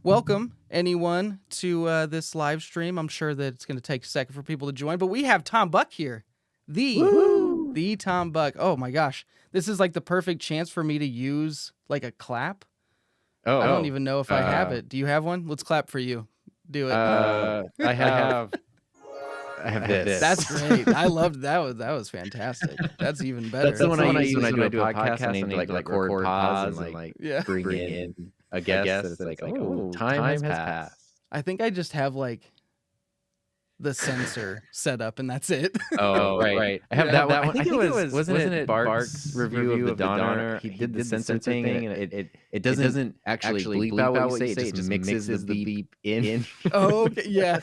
welcome anyone to this live stream. I'm sure that it's going to take a second for people to join, but we have Tom Buck here. The Tom Buck. Oh my gosh. This is like the perfect chance for me to use like a clap. I don't even know if I have it. Do you have one? Let's clap for you. Do it. I have this. That's great. I loved that. That was fantastic. That's even better. That's the one I use when I do a podcast and I need to like record pause and like bring in a guest. That's like, oh, time has passed. I think I just have like the sensor set up and that's it. Oh, right. I have that one. I think it was wasn't it Bart's review of the Donner? He did the sensor thing and it doesn't actually bleep out what we say. It just mixes the beep in. Oh, okay. Yeah.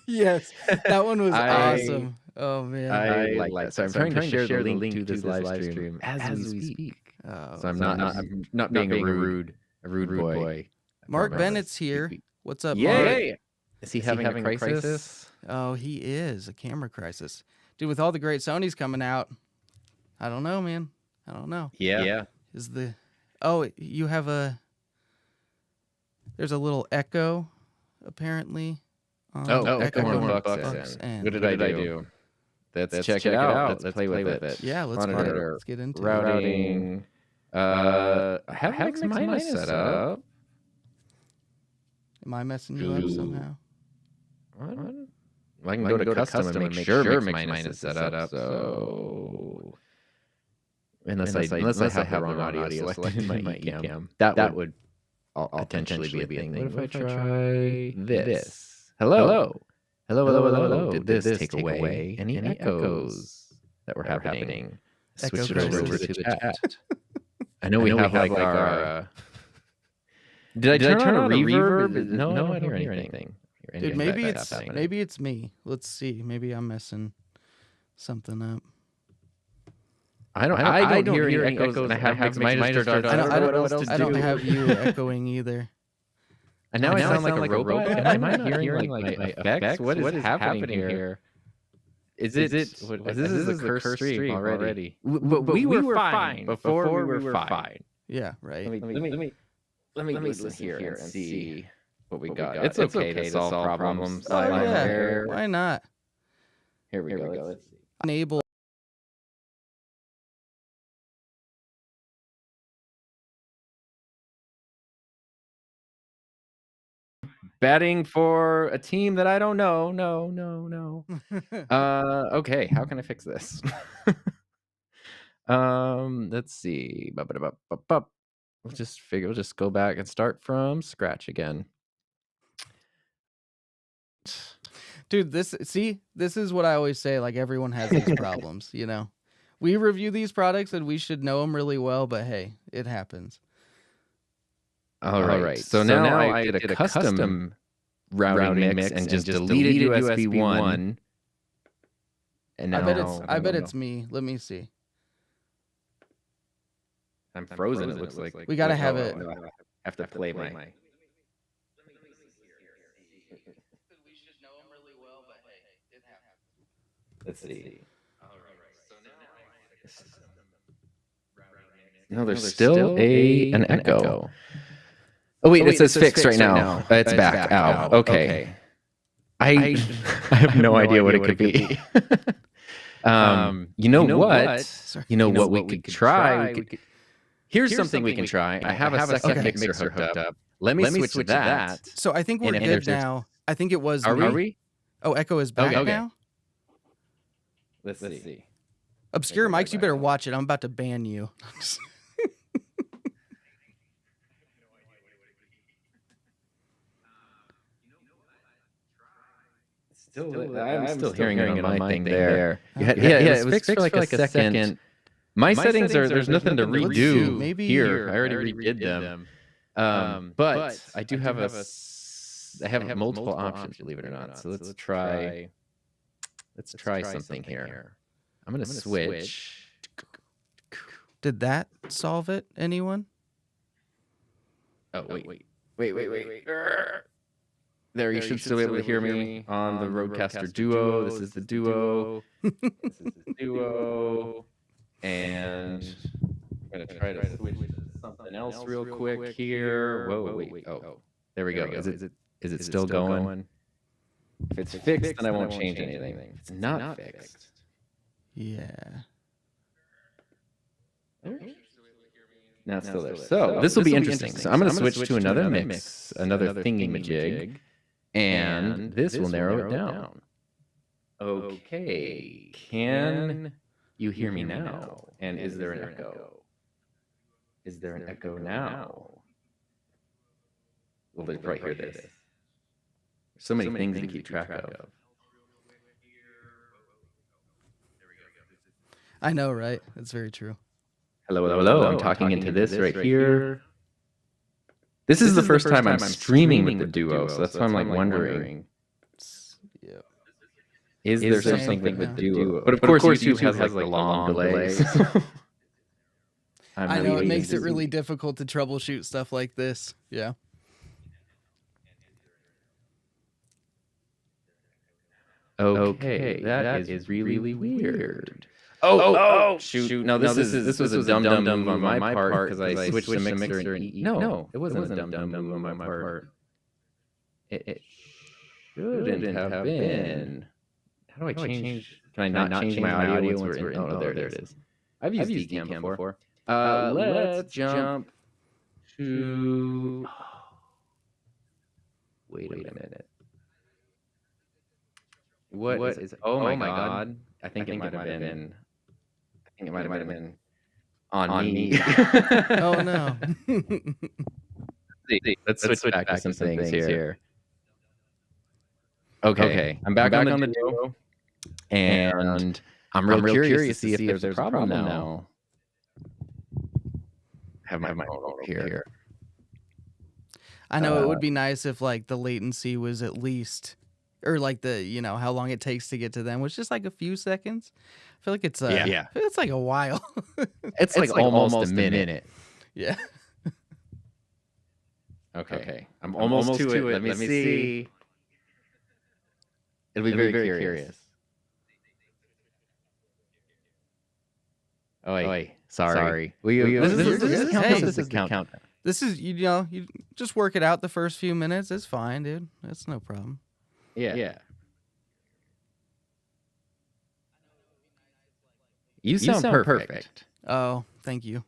Yes. That one was awesome. Oh man. I like that. So I'm trying to share the link to this live stream as we speak. So I'm not being a rude boy. Mark Bennett's here. What's up, Mark? Mark? Is he having a crisis? Oh, he is. A camera crisis. Dude, with all the great Sonys coming out, I don't know, man. I don't know. Yeah. Oh, you have there's a little echo, apparently. Echo on Bucks End. What did I do? Let's check it out. Let's play with it. Yeah, let's get into routing. I have Mix Minus set up. Am I messing you up somehow? I can go to custom and make sure Mix Minus is set up. So unless I have the wrong audio selected in my eCam, that would potentially be a thing. What if I try this? Hello. Did this take away any echoes that were happening? Switch it over to the chat. I know we have like our. Did I turn on a reverb? No, I don't hear anything. Dude, maybe it's me. Let's see. Maybe I'm messing something up. I don't hear any echoes. And I have Mix Minus turned on. I don't have you echoing either. And now I sound like a robot. Am I not hearing like my effects? What is happening here? Is it? This is a cursed stream already. But we were fine before we were fine. Yeah, right. Let me listen here and see what we got. It's okay to solve problems. Why not? Here we go. Let's see. Enable. Batting for a team that I don't know. No. Okay, how can I fix this? Let's see. We'll just go back and start from scratch again. Dude, this is what I always say. Like, everyone has these problems, you know. We review these products and we should know them really well, but hey, it happens. All right. So now I did a custom routing mix and just deleted USB 1. And now I bet it's me. Let me see. I'm frozen. It looks like we gotta have it. I have to play my. Let's see. No, there's still an echo. Oh wait, it says fixed right now. It's back out. Okay. I have no idea what it could be. You know what? You know what we could try? Here's something we can try. I have a second mixer hooked up. Let me switch to that. So I think we're good now. I think it was. Are we? Oh, echo is back now. Let's see. Obscure mics, you better watch it. I'm about to ban you. I'm still hearing it on my thing there. Yeah, it was fixed for like a second. My settings there's nothing to redo. Maybe here. I already redid them. But I do have I have multiple options, believe it or not. So let's try something here. I'm gonna switch. Did that solve it? Anyone? Oh wait. There, you should still be able to hear me on the Rodecaster Duo. This is the Duo. And I'm going to try to switch to something else real quick here. Whoa, wait. Oh, There we go. Is it still going? If it's fixed, then I won't change anything. If it's not fixed. Yeah. Now it's still there. So this will be interesting. So I'm going to switch to another mix, another thingy-majig, and this will narrow it down. Okay. Can you hear me now? And is there an echo? Is there an echo now? We'll probably hear this. There's so many things to keep track of. I know, right? That's very true. Hello. I'm talking into this right here. This is the first time I'm streaming with the Duo, so that's why I'm like wondering. Yeah. Is there something with the Duo? But of course, YouTube has like the long delays. I know it makes it really difficult to troubleshoot stuff like this. Yeah. Okay, that is really weird. Oh, shoot. No, this was a dumb move on my part because I switched the mixer and no, it wasn't a dumb move on my part. It shouldn't have been. How do I change? Can I not change my audio once we're in? Oh, there it is. I've used Ecamm before. Let's jump to. Wait a minute. What is? Oh my God! I think it might have been. I think it might have been on me. Oh no. Let's switch back to some things here. Okay, I'm back on the Duo, and I'm real curious to see if there's a problem now. I have my phone over here. I know it would be nice if like the latency was at least, or like the how long it takes to get to them was just like a few seconds. I feel like it's I feel like it's like a while. It's like almost a minute. Yeah. Okay. I'm almost to it. Let me see. It'll be very curious. Oh, sorry. This is count. This is you just work it out the first few minutes. It's fine, dude. That's no problem. Yeah. You sound perfect. Oh, thank you.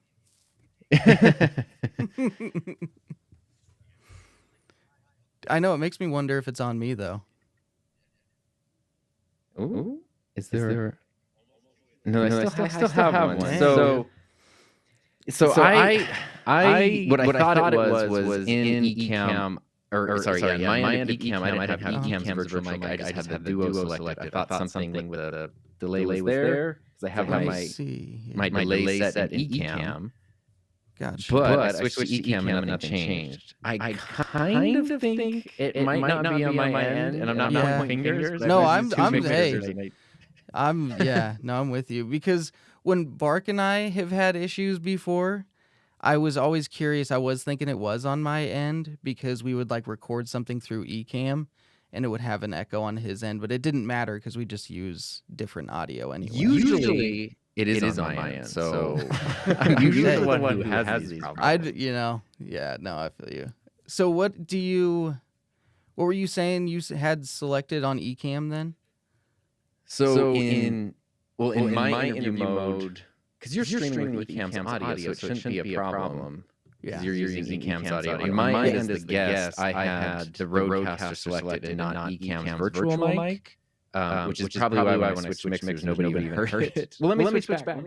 I know it makes me wonder if it's on me though. Ooh, is there? No, I still have one. So what I thought it was in Ecamm, or sorry, on my end of Ecamm, I didn't have Ecamm's virtual mic. I just had the Duo selected. I thought something with the delay was there because I have my delay set in Ecamm. Gotcha. But I switched to Ecamm and nothing changed. I kind of think it might not be on my end, and I'm not pointing fingers. No, I'm with you because when Bark and I have had issues before, I was always curious. I was thinking it was on my end because we would like record something through Ecamm and it would have an echo on his end, but it didn't matter because we just use different audio anyway. Usually it is on my end. So I'm usually the one who has these problems. I feel you. So what were you saying you had selected on Ecamm then? So in my interview mode, because you're streaming with Ecamm's audio, so it shouldn't be a problem. Yeah, you're using Ecamm's audio. On my end as the guest, I had the Rodecaster selected and not Ecamm's virtual mic. Which is probably why when I switched mixers, nobody even heard it. Well, let me switch back.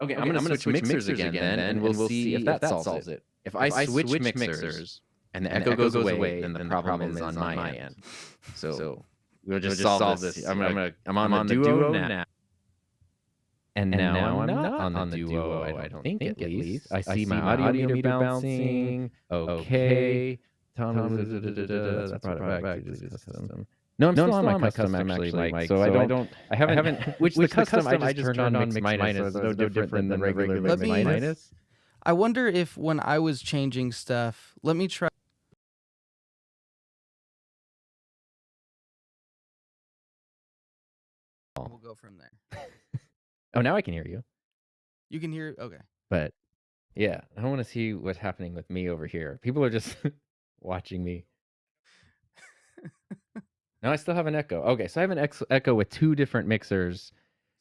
Okay, I'm going to switch mixers again then, and we'll see if that solves it. If I switch mixers and the echo goes away, then the problem is on my end. So we'll just solve this. I'm on the Duo now. And now I'm not on the Duo, I don't think, at least. I see my audio meter bouncing. Okay. That's brought it back to the custom. No, I'm still on my custom actually, Mike. So I haven't, which the custom I just turned on mix minus, so it's no different than the regular mix minus. I wonder if when I was changing stuff, let me try. We'll go from there. Oh, now I can hear you. You can hear, okay. But yeah, I want to see what's happening with me over here. People are just watching me. No, I still have an Echo. Okay, so I have an Echo with 2 different mixers.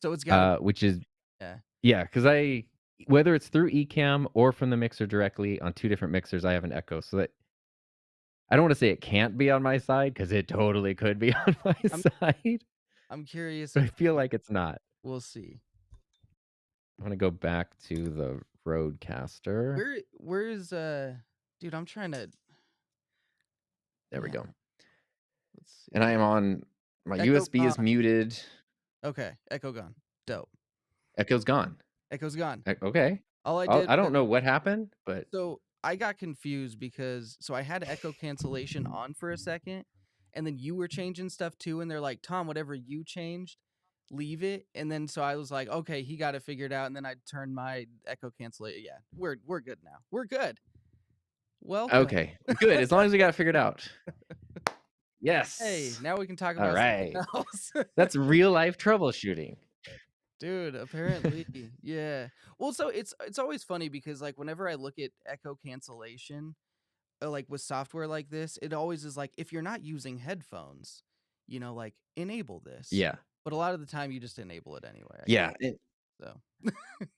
So it's got which is yeah, because whether it's through Ecamm or from the mixer directly on 2 different mixers, I have an Echo. So that I don't want to say it can't be on my side because it totally could be on my side. I'm curious But I if feel like it's not. we'll see. I'm gonna go back to the Rodecaster. Where is dude, I'm trying to There we go. Let's see. And I am on my Echo USB gone. is muted. Okay, Echo gone. Dope. Echo's gone. Echo's gone. Okay. All I did I don't know what happened, but so I got confused because I had echo cancellation on for a second, and then you were changing stuff too, and they're like, Tom, whatever you changed, leave it. And then so I was like, okay, he got it figured out, and then I turned my echo cancellation. Yeah, we're good now. We're good. Welcome. Okay, good. As long as we got it figured out. Yes. Hey, now we can talk about something else. That's real life troubleshooting. Dude, apparently. Yeah. Well, so it's always funny because like whenever I look at echo cancellation, like with software like this, it always is like if you're not using headphones, like enable this. Yeah. But a lot of the time you just enable it anyway. So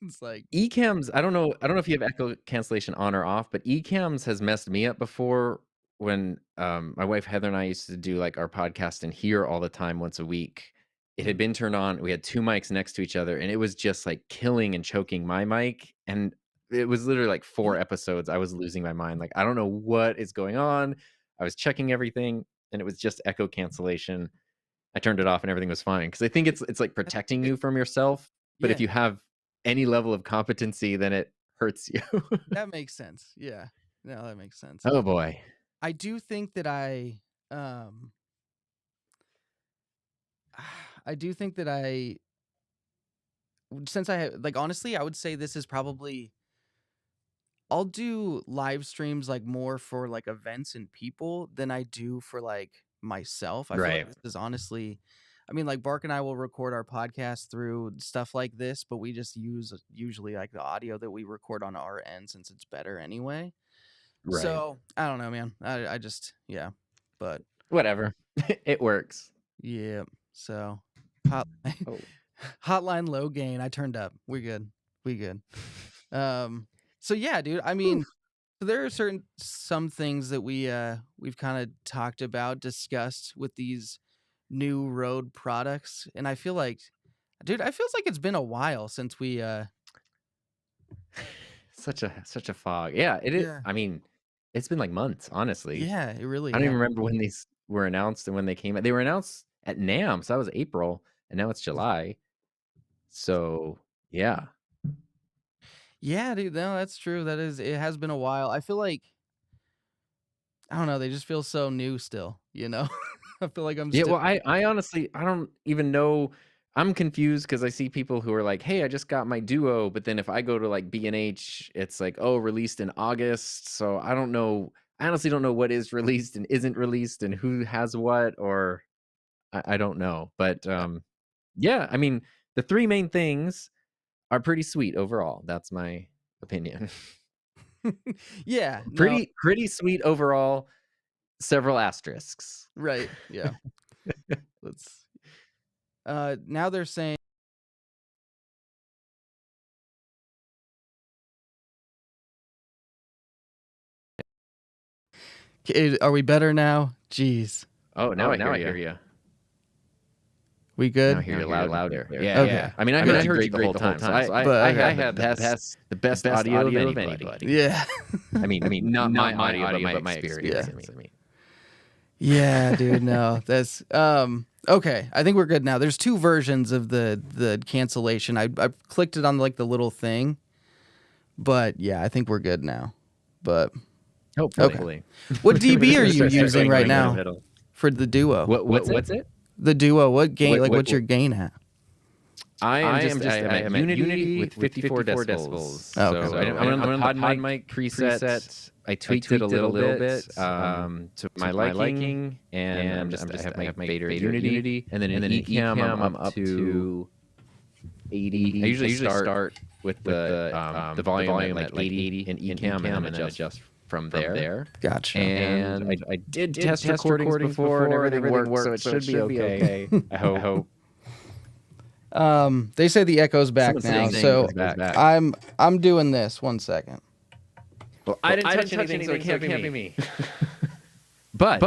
it's like Ecamm's, I don't know if you have echo cancellation on or off, but Ecamm's has messed me up before when my wife Heather and I used to do like our podcast in here all the time once a week. It had been turned on. We had 2 mics next to each other, and it was just like killing and choking my mic. And it was literally like 4 episodes. I was losing my mind. Like, I don't know what is going on. I was checking everything, and it was just echo cancellation. I turned it off, and everything was fine. Because I think it's like protecting you from yourself. But if you have any level of competency, then it hurts you. That makes sense. Yeah. No, that makes sense. Oh boy. I do think that I do think that since I have, like, honestly, I would say this is probably, I'll do live streams like more for like events and people than I do for like myself. I feel like this is honestly, I mean, like Bark and I will record our podcast through stuff like this, but we just use usually like the audio that we record on our end since it's better anyway. Right. So I don't know, man. I just, yeah, but whatever. It works. Yeah. So hotline low gain. I turned up. We good. So yeah, dude. I mean, there are some things that we've kind of talked about, discussed with these new Røde products, and I feel like, dude, I feels like it's been a while since we such a fog. Yeah, it is. Yeah. I mean, it's been like months, honestly. Yeah, it really. I don't even remember when these were announced and when they came out. They were announced at NAMM, so that was April, and now it's July. So yeah. Yeah, dude. No, that's true. It has been a while. I feel like, I don't know, they just feel so new still, I feel like I'm Yeah, well, I honestly, I don't even know. I'm confused because I see people who are like, hey, I just got my Duo, but then if I go to like B&H, it's like, oh, released in August. So I don't know. I honestly don't know what is released and isn't released and who has what, or I don't know. But yeah, I mean, the 3 main things are pretty sweet overall. That's my opinion. Yeah. Pretty sweet overall. Several asterisks. Right. Yeah. Let's now they're saying are we better now? Jeez. Oh, now I hear you. We good? Now I hear you louder. Yeah. Okay. Yeah. I mean, I heard you the whole time. So I had the best audio of anybody. Yeah. I mean, not my audio, but my experience. Yeah, dude. No, that's okay. I think we're good now. There's 2 versions of the cancellation. I clicked it on like the little thing, but yeah, I think we're good now. But hopefully. Okay. What DB are you using right now for the Duo? What's it? The Duo. What gain? What's your gain at? I am at Unity with 54 decibels. Oh, okay. So I'm on the pod mic preset. I tweaked it a little bit to my liking, and I have my fader Unity, and then in Ecamm I'm up to 80. I usually start with the volume at like 80 in Ecamm, and then adjust from there. Gotcha. And I did test recordings before, and everything worked, so it should be okay. I hope. They say the echo's back now, so I'm doing this. 1 second. Well, I didn't touch anything, so it can't be me. But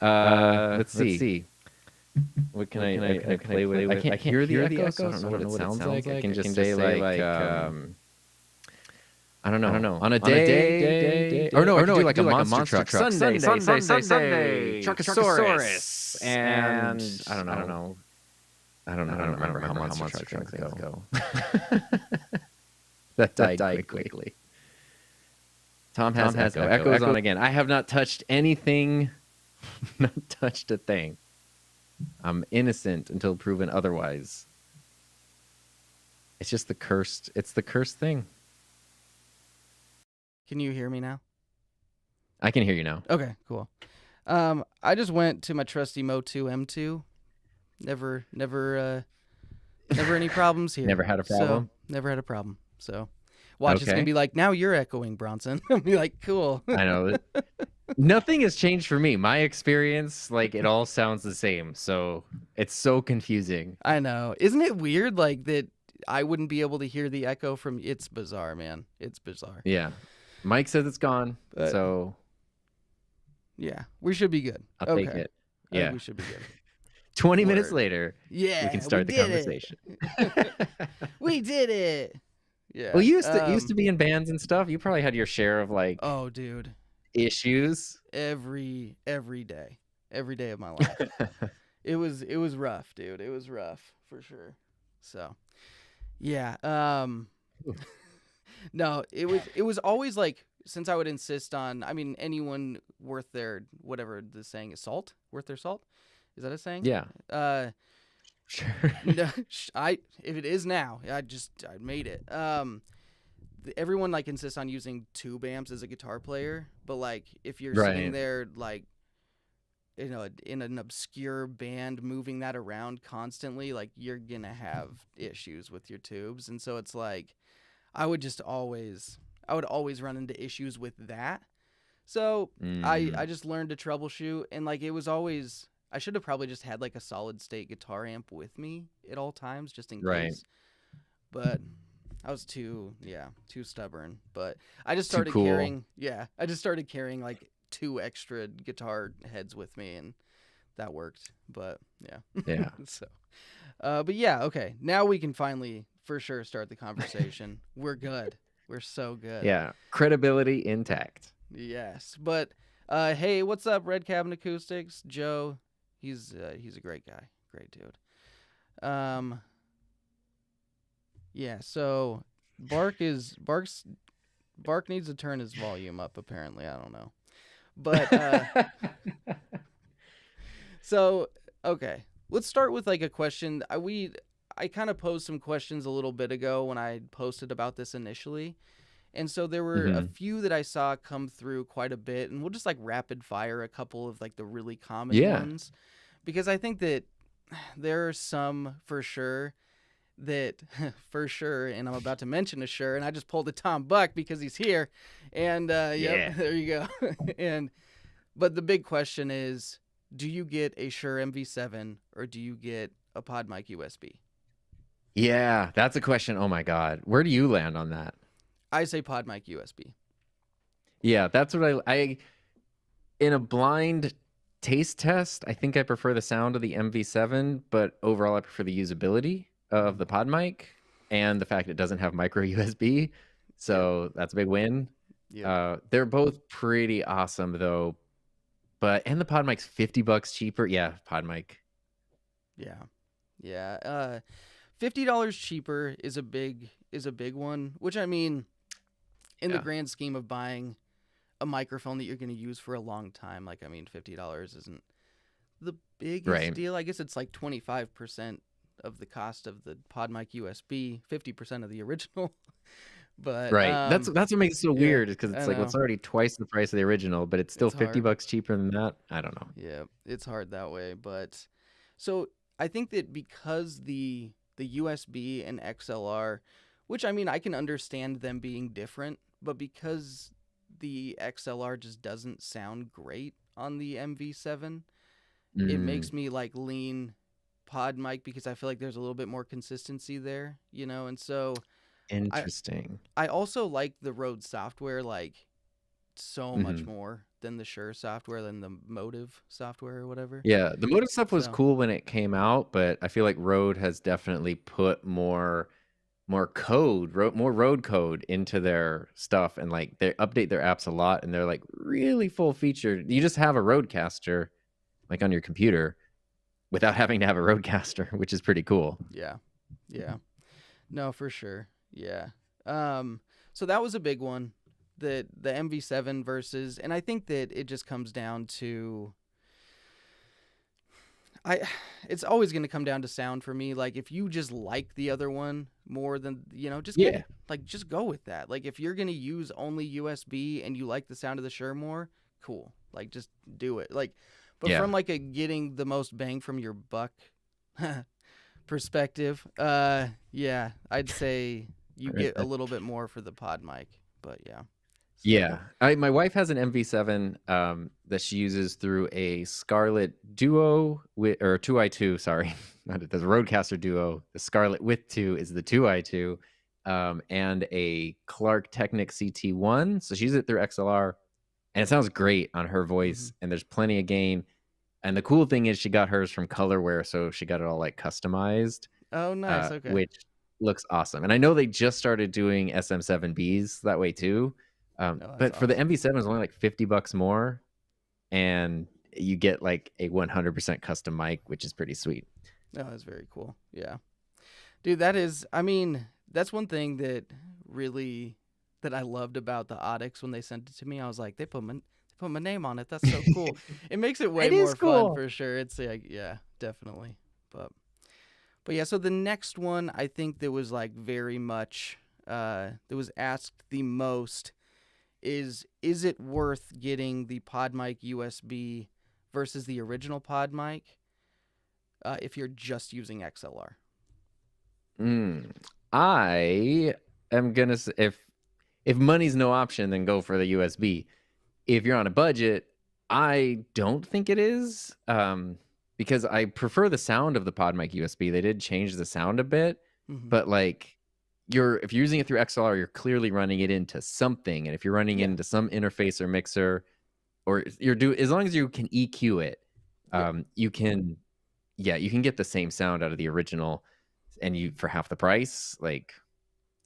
let's see. What can I play with? I can't hear the echo, so I don't know what it sounds like. I can just say like I don't know. On a day. Or no, I can do like a monster truck. Sunday. Truckosaurus. And I don't know. I don't remember how monster trucks go. That died quickly. Tom has echo. Echo's on again. I have not touched anything. Not touched a thing. I'm innocent until proven otherwise. It's just the cursed. It's the cursed thing. Can you hear me now? I can hear you now. Okay, cool. I just went to my trusty Mo2 M2. Never any problems here. Never had a problem? So, never had a problem. So watch, it's gonna be like, now you're echoing, Bronson. I'll be like, cool. I know. Nothing has changed for me. My experience, like, it all sounds the same. So it's so confusing. I know. Isn't it weird, like, that I wouldn't be able to hear the echo from? It's bizarre, man. It's bizarre. Yeah. Mike says it's gone. So yeah, we should be good. I'll take it. Yeah. We should be good. 20 minutes later, yeah, we can start the conversation. We did it. Yeah. Well, you used to be in bands and stuff. You probably had your share of like, oh, dude, issues every day of my life. It was rough, dude. It was rough for sure. So, yeah. No, it was always like, since I would insist on, I mean, anyone worth their, whatever the saying is, salt, worth their salt. Is that a saying? Yeah. Sure. No, if it is now, I made it. Everyone like insists on using tube amps as a guitar player, but like if you're sitting there like, you know, in an obscure band moving that around constantly, like you're gonna have issues with your tubes, and so it's like I would always run into issues with that. So I just learned to troubleshoot, and like it was always, I should have probably just had like a solid state guitar amp with me at all times, just in case. But I was too stubborn. But I just started carrying like 2 extra guitar heads with me, and that worked. But yeah. So, but yeah, okay. Now we can finally, for sure, start the conversation. We're good. We're so good. Yeah. Credibility intact. Yes. But hey, what's up, Red Cabin Acoustics? Joe, he's a great guy. Great dude. Yeah, so Bark needs to turn his volume up, apparently. I don't know. But so okay. Let's start with like a question. I kind of posed some questions a little bit ago when I posted about this initially. And so there were a few that I saw come through quite a bit, and we'll just like rapid fire a couple of like the really common ones, because I think that there are some for sure, and I'm about to mention a Shure, and I just pulled a Tom Buck because he's here, and yep, there you go. But the big question is, do you get a Shure MV7 or do you get a PodMic USB? Yeah, that's a question. Oh my God, where do you land on that? I say PodMic USB. Yeah, that's what I in a blind taste test, I think I prefer the sound of the MV7, but overall I prefer the usability of the PodMic and the fact it doesn't have micro USB. So that's a big win. Yeah. They're both pretty awesome though. And the PodMic's $50 cheaper. Yeah, PodMic. Yeah. $50 cheaper is a big one, which I mean, in the grand scheme of buying a microphone that you're going to use for a long time, like, I mean, $50 isn't the biggest deal. I guess it's like 25% of the cost of the PodMic USB, 50% of the original. But that's what makes it so weird, is because it's like, well, it's already twice the price of the original, but it's still $50 cheaper than that. I don't know. Yeah, it's hard that way. But so I think that because the USB and XLR, which I mean, I can understand them being different, but because the XLR just doesn't sound great on the MV7. It Mm, makes me like lean pod mic because I feel like there's a little bit more consistency there, and so I interesting. I also like the Rode software like so much Hmm. more than the Shure software, than the Motive software or whatever. Yeah, the Motive stuff was So cool when it came out, but I feel like Rode has definitely put more code, more road code into their stuff, and like they update their apps a lot, and they're like really full featured. You just have a Rodecaster like on your computer without having to have a Rodecaster, which is pretty cool. yeah, yeah, no, for sure, yeah. Um, so that was a big one, the MV7 versus, and I think that it just comes down to I it's always going to come down to sound for me. Like if you just like the other one more than, just get Yeah, it. Like just go with that. Like if you're going to use only USB and you like the sound of the Shure more, cool. Like just do it. Like but yeah, from like a getting the most bang from your buck perspective, yeah, I'd say you get a little bit more for the pod mic, but yeah. yeah. So, My wife has an MV7 that she uses through a Scarlett Duo with, or 2i2. Sorry, not it. There's a Rodecaster Duo. The Scarlett with 2 is the 2i2, and a Clark Technic CT1. So she uses it through XLR, and it sounds great on her voice. mhm. And there's plenty of gain. And the cool thing is she got hers from Colorware, so she got it all like customized, Oh, nice. Okay. which looks awesome. And I know they just started doing SM7Bs that way too. No, that's But for the awesome. MV7, it's only like $50 more, and you get like a 100% custom mic, which is pretty sweet. No, that's very cool. Yeah. Dude, that is, I mean, that's one thing that really that I loved about the Onyx when they sent it to me. I was like, they put my name on it. That's so cool. It makes it way It more is fun cool. for sure. It's like, yeah, definitely. But yeah, so the next one I think that was like very much that was asked the most is it worth getting the PodMic USB versus the original PodMic if you're just using XLR? Mm. I am gonna say if money's no option, then go for the USB. If you're on a budget, I don't think it is, because I prefer the sound of the PodMic USB. They did change the sound a bit, Hmm. but like if you're using it through XLR, you're clearly running it into something, and if you're running it Yeah. into some interface or mixer, or as long as you can EQ it, Yeah. you can, yeah, you can get the same sound out of the original, and you for half the price. Like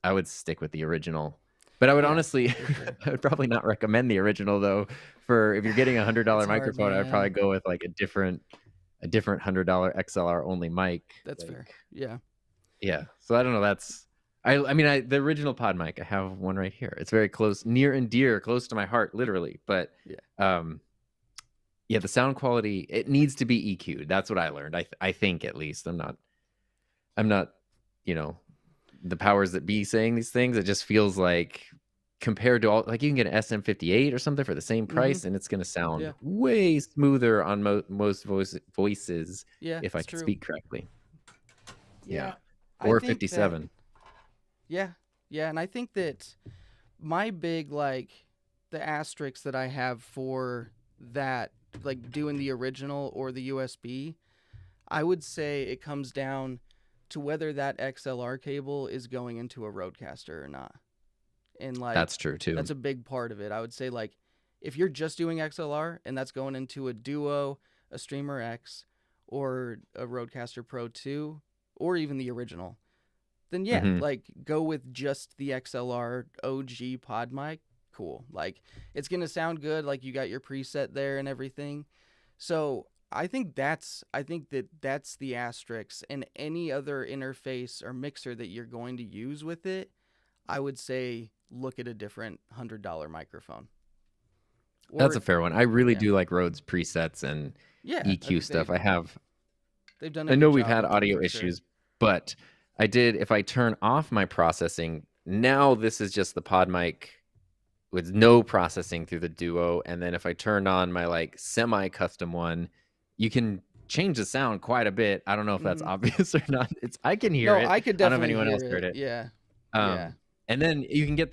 I would stick with the original. But I would Yeah, honestly, for sure. I would probably not recommend the original though. For if you're getting It's $100 hard, microphone, I'd probably man. go with like a different $100 XLR only mic. That's fair. Like, Yeah. yeah. So I don't know. I mean, the original pod mic, I have one right here. It's very close, near and dear, close to my heart, literally. But Yeah. um, yeah, the sound quality, it needs to be EQ'd. That's what I learned. I think at least. I'm not, you know, the powers that be saying these things. It just feels like compared to all, like you can get an SM58 or something for the same Hmm. price, and it's going to sound Yeah. way smoother on most voices Yeah, if I it's could true. speak correctly. Yeah, Yeah. I or think that 57. yeah. Yeah, and I think that my big like the asterisks that I have for that like doing the original or the USB, I would say it comes down to whether that XLR cable is going into a Rodecaster or not. And like That's true too. that's a big part of it. I would say like if you're just doing XLR and that's going into a Duo, a Streamer X, or a Rodecaster Pro 2, or even the original, then yeah, Hmm. like go with just the XLR OG pod mic. Cool. Like it's gonna sound good. Like you got your preset there and everything. So I think that's the asterisk. And any other interface or mixer that you're going to use with it, I would say look at a different $100 microphone. That's Or a fair one. I really yeah, do like Rhodes presets and yeah. I EQ think stuff. they've done a I know good we've job had with it audio for sure. issues, but if I turn off my processing, now this is just the pod mic with no processing through the Duo. And then if I turned on my like semi custom one, you can change the sound quite a bit. I don't know if that's Hmm. obvious or not. I can hear No, it. I could I don't know if definitely anyone hear else heard it. it. Yeah, Um, yeah. And then you can get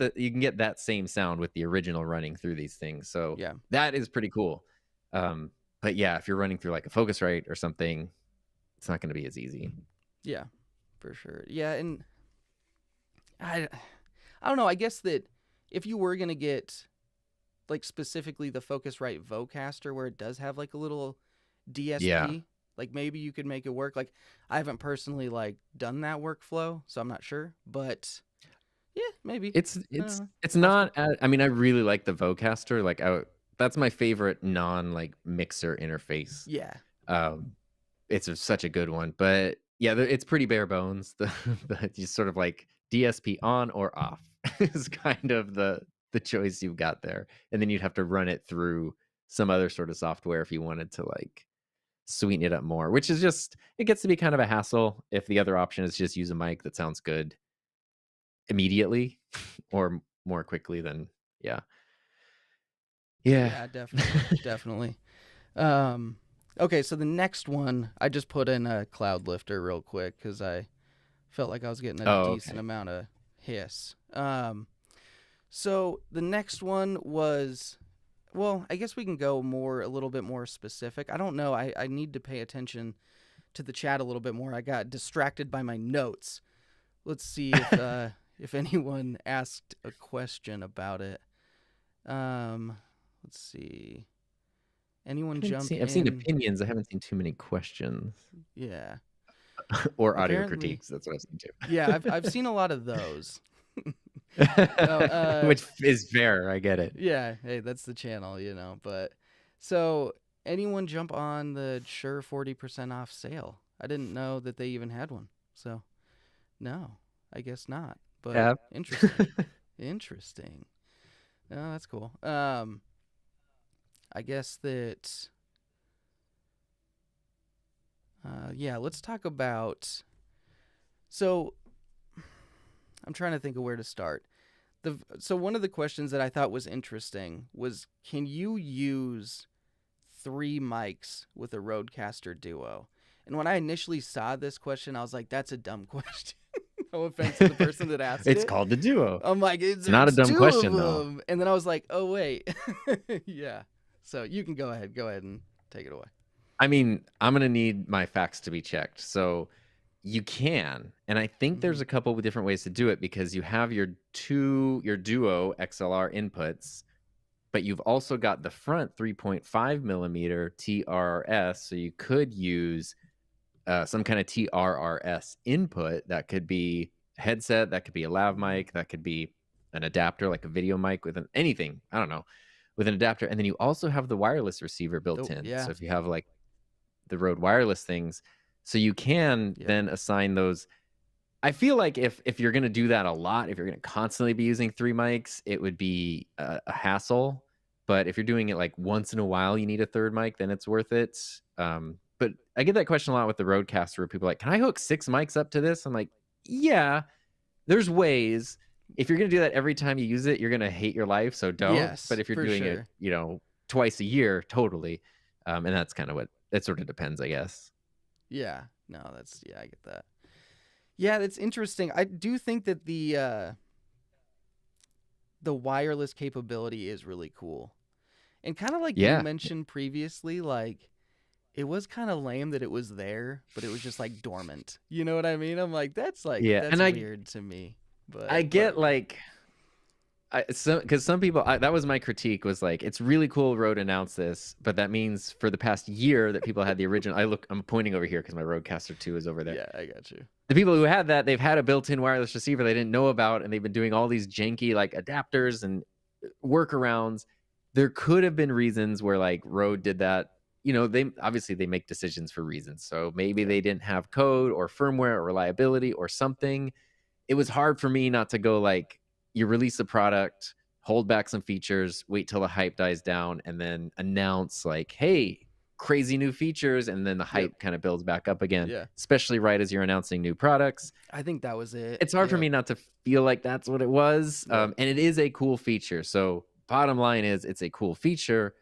that same sound with the original running through these things. So Yeah. that is pretty cool. But yeah, if you're running through like a Focusrite or something, it's not going to be as easy. Yeah, for sure. Yeah, and I don't know. I guess that if you were gonna get like specifically the Focusrite Vocaster, where it does have like a little DSP, Yeah. like maybe you could make it work. Like I haven't personally like done that workflow, so I'm not sure, but yeah, maybe. It's possible. not. I mean, I really like the Vocaster. Like, that's my favorite non like mixer interface. Yeah. It's such a good one. But yeah, it's pretty bare bones. The just sort of like DSP on or off is kind of the choice you've got there, and then you'd have to run it through some other sort of software if you wanted to like sweeten it up more, which is just, it gets to be kind of a hassle if the other option is just use a mic that sounds good immediately or more quickly. Then yeah. Yeah, definitely. Okay, so the next one, I just put in a cloud lifter real quick because I felt like I was getting a decent amount of hiss. So the next one was, well, I guess we can go a little bit more specific. I don't know. I need to pay attention to the chat a little bit more. I got distracted by my notes. Let's see if anyone asked a question about it. Let's see. Anyone jump in? I've seen opinions. I haven't seen too many questions. Yeah. Or audio critiques. That's what I've seen too. Yeah, I've seen a lot of those. Which is fair. I get it. Yeah. Hey, that's the channel, But so anyone jump on the Shure 40% off sale? I didn't know that they even had one. So no, I guess not. But yeah. Interesting. Interesting. Oh, that's cool. I guess that. Yeah, let's talk about. So, I'm trying to think of where to start. So one of the questions that I thought was interesting was, can you use 3 mics with a Rodecaster Duo? And when I initially saw this question, I was like, that's a dumb question. No offense to the person that asked it. It's called the Duo. I'm like, it's not a dumb question, though. And then I was like, oh, wait. Yeah. So you can go ahead and take it away. I mean, I'm going to need my facts to be checked. So you can, and I think there's a couple of different ways to do it, because you have your Duo XLR inputs, but you've also got the front 3.5 millimeter TRRS. So you could use some kind of TRRS input. That could be a headset, that could be a lav mic, that could be an adapter, like a video mic with anything, I don't know, with an adapter. And then you also have the wireless receiver built in. Yeah. So if you have like the Rode wireless things, so you can then assign those. I feel like if you're going to do that a lot, if you're going to constantly be using 3 mics, it would be a hassle. But if you're doing it like once in a while, you need a 3rd mic, then it's worth it. But I get that question a lot with the Rodecaster, where people are like, can I hook 6 mics up to this? I'm like, yeah, there's ways. If you're going to do that every time you use it, you're going to hate your life. So don't. Yes, but if you're doing it, twice a year, totally. And that's kind of what it sort of depends, I guess. Yeah. No, I get that. Yeah, that's interesting. I do think that the wireless capability is really cool. And kind of like you mentioned previously, like, it was kind of lame that it was there, but it was just like dormant. You know what I mean? I'm like, that's weird to me. But I get like, because some people, that was my critique, was like, it's really cool Rode announced this, but that means for the past year that people had the original. I'm pointing over here because my Rodecaster 2 is over there. Yeah, I got you. The people who had that, they've had a built-in wireless receiver they didn't know about, and they've been doing all these janky like adapters and workarounds. There could have been reasons where like Rode did that. They obviously they make decisions for reasons. So maybe they didn't have code or firmware or reliability or something. It was hard for me not to go like, you release a product, hold back some features, wait till the hype dies down, and then announce like, hey, crazy new features, and then the hype kind of builds back up again. Yeah. Especially right as you're announcing new products. I think that was it. It's hard for me not to feel like that's what it was. And it is a cool feature. So bottom line is, it's a cool feature.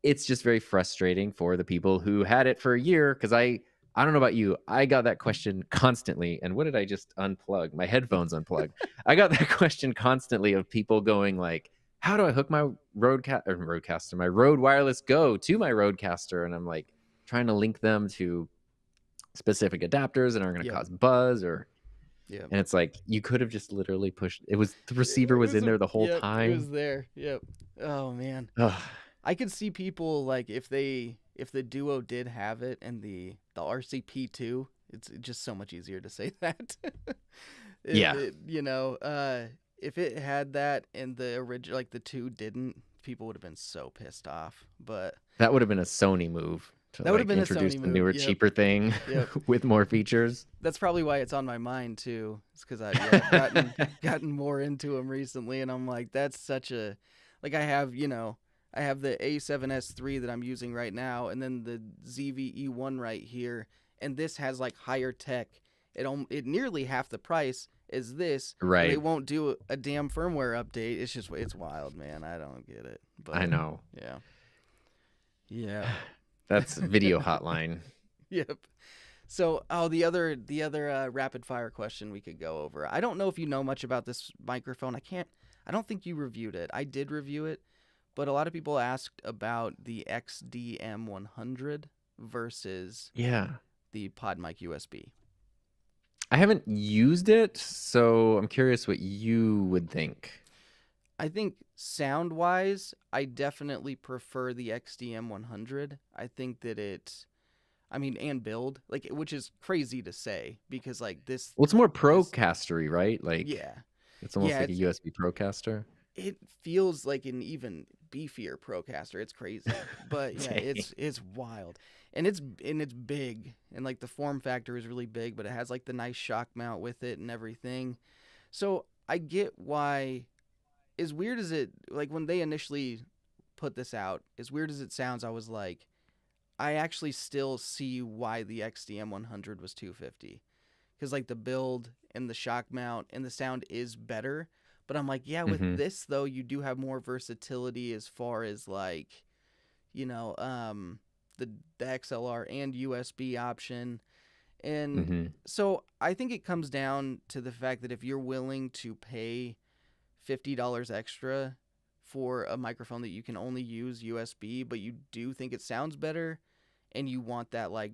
It's just very frustrating for the people who had it for a year, because I I don't know about you. I got that question constantly. And what did I just unplug? My headphones unplugged. I got that question constantly of people going like, how do I hook my Rodecaster, my Rode Wireless Go to my Rodecaster? And I'm like trying to link them to specific adapters that aren't going to cause buzz or. Yeah. And it's like you could have just literally pushed. It was the receiver was in there the whole time. It was there. Yep. Oh man. I could see people like if the Duo did have it and the RCP2, it's just so much easier to say that. If it had that and the original like the 2 didn't, people would have been so pissed off. But that would have been a Sony move. That would have been introduce a newer, cheaper thing with more features. That's probably why it's on my mind too. It's because I've gotten more into them recently, and I'm like, that's such a like I have the A7S3 that I'm using right now, and then the ZV-E1 right here, and this has like higher tech. It nearly half the price as this. Right. They won't do a damn firmware update. It's wild, man. I don't get it. But I know. Yeah. Yeah. That's Video Hotline. Yep. So, the other rapid fire question we could go over. I don't know if you know much about this microphone. I don't think you reviewed it. I did review it, but a lot of people asked about the XDM100 versus the PodMic USB. I haven't used it, so I'm curious what you would think. I think sound-wise, I definitely prefer the XDM100. I think that and build, like, which is crazy to say because, like, this... Well, it's more Procaster-y, right? Like, yeah. It's almost like a USB Procaster. It feels like an even beefier Procaster. It's crazy. But, yeah, it's wild. And it's big. And, like, the form factor is really big, but it has, like, the nice shock mount with it and everything. So, I get why... As weird as it, like when they initially put this out, as weird as it sounds, I was like, I actually still see why the XDM100 was $250. Because like the build and the shock mount and the sound is better. But I'm like, yeah, with this though, you do have more versatility as far as like, the XLR and USB option. And so I think it comes down to the fact that if you're willing to pay $50 extra for a microphone that you can only use USB, but you do think it sounds better and you want that like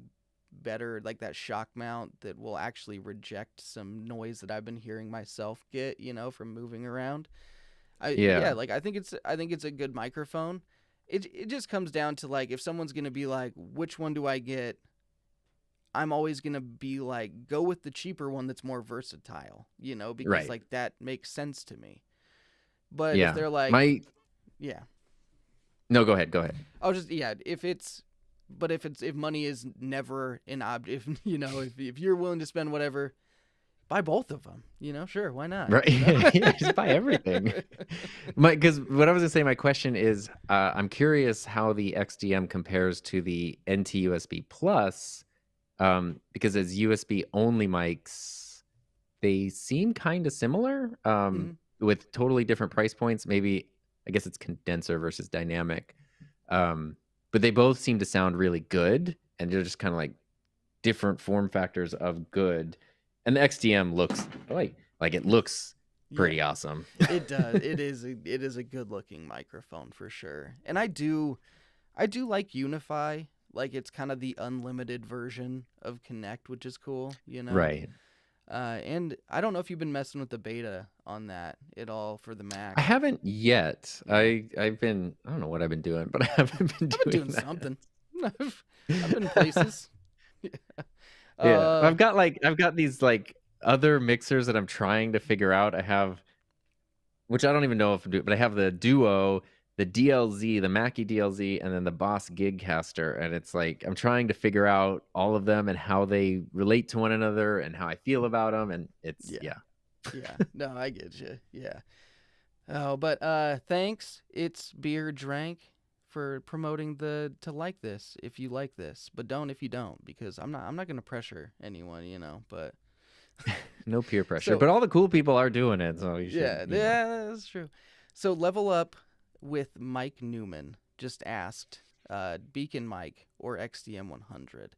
better, like that shock mount that will actually reject some noise that I've been hearing myself get, from moving around. I think it's a good microphone. It just comes down to like, if someone's going to be like, which one do I get? I'm always going to be like, go with the cheaper one that's more versatile, because like that makes sense to me. But if they're like, no, go ahead. I'll just, if money is never an object, if you're willing to spend whatever, buy both of them, sure. Why not? Right. Just buy everything. Because what I was gonna say, my question is, I'm curious how the XDM compares to the NT USB Plus, because as USB only mics, they seem kind of similar. With totally different price points. Maybe, I guess it's condenser versus dynamic. But they both seem to sound really good, and they're just kind of like different form factors of good. And the XDM looks it looks pretty awesome. It does. It is a good looking microphone for sure. And I do like Unify. Like it's kind of the unlimited version of Connect, which is cool, Right. And I don't know if you've been messing with the beta on that at all for the Mac. I haven't yet. I don't know what I've been doing, but I haven't been doing that. Something. I've been places. I've got these like other mixers that I'm trying to figure out. I have, which I don't even know if I'm doing, but I have the Duo, the DLZ, the Mackie DLZ, and then the Boss Gigcaster. And it's like, I'm trying to figure out all of them and how they relate to one another and how I feel about them. And it's, yeah. No, I get you. Yeah. Oh, but thanks. It's Beer Drank for promoting to like this if you like this, but don't if you don't, because I'm not going to pressure anyone, but no peer pressure. But all the cool people are doing it, so you should. Yeah, that's true. So Level Up with Mike Newman just asked Beacon Mic or XDM100.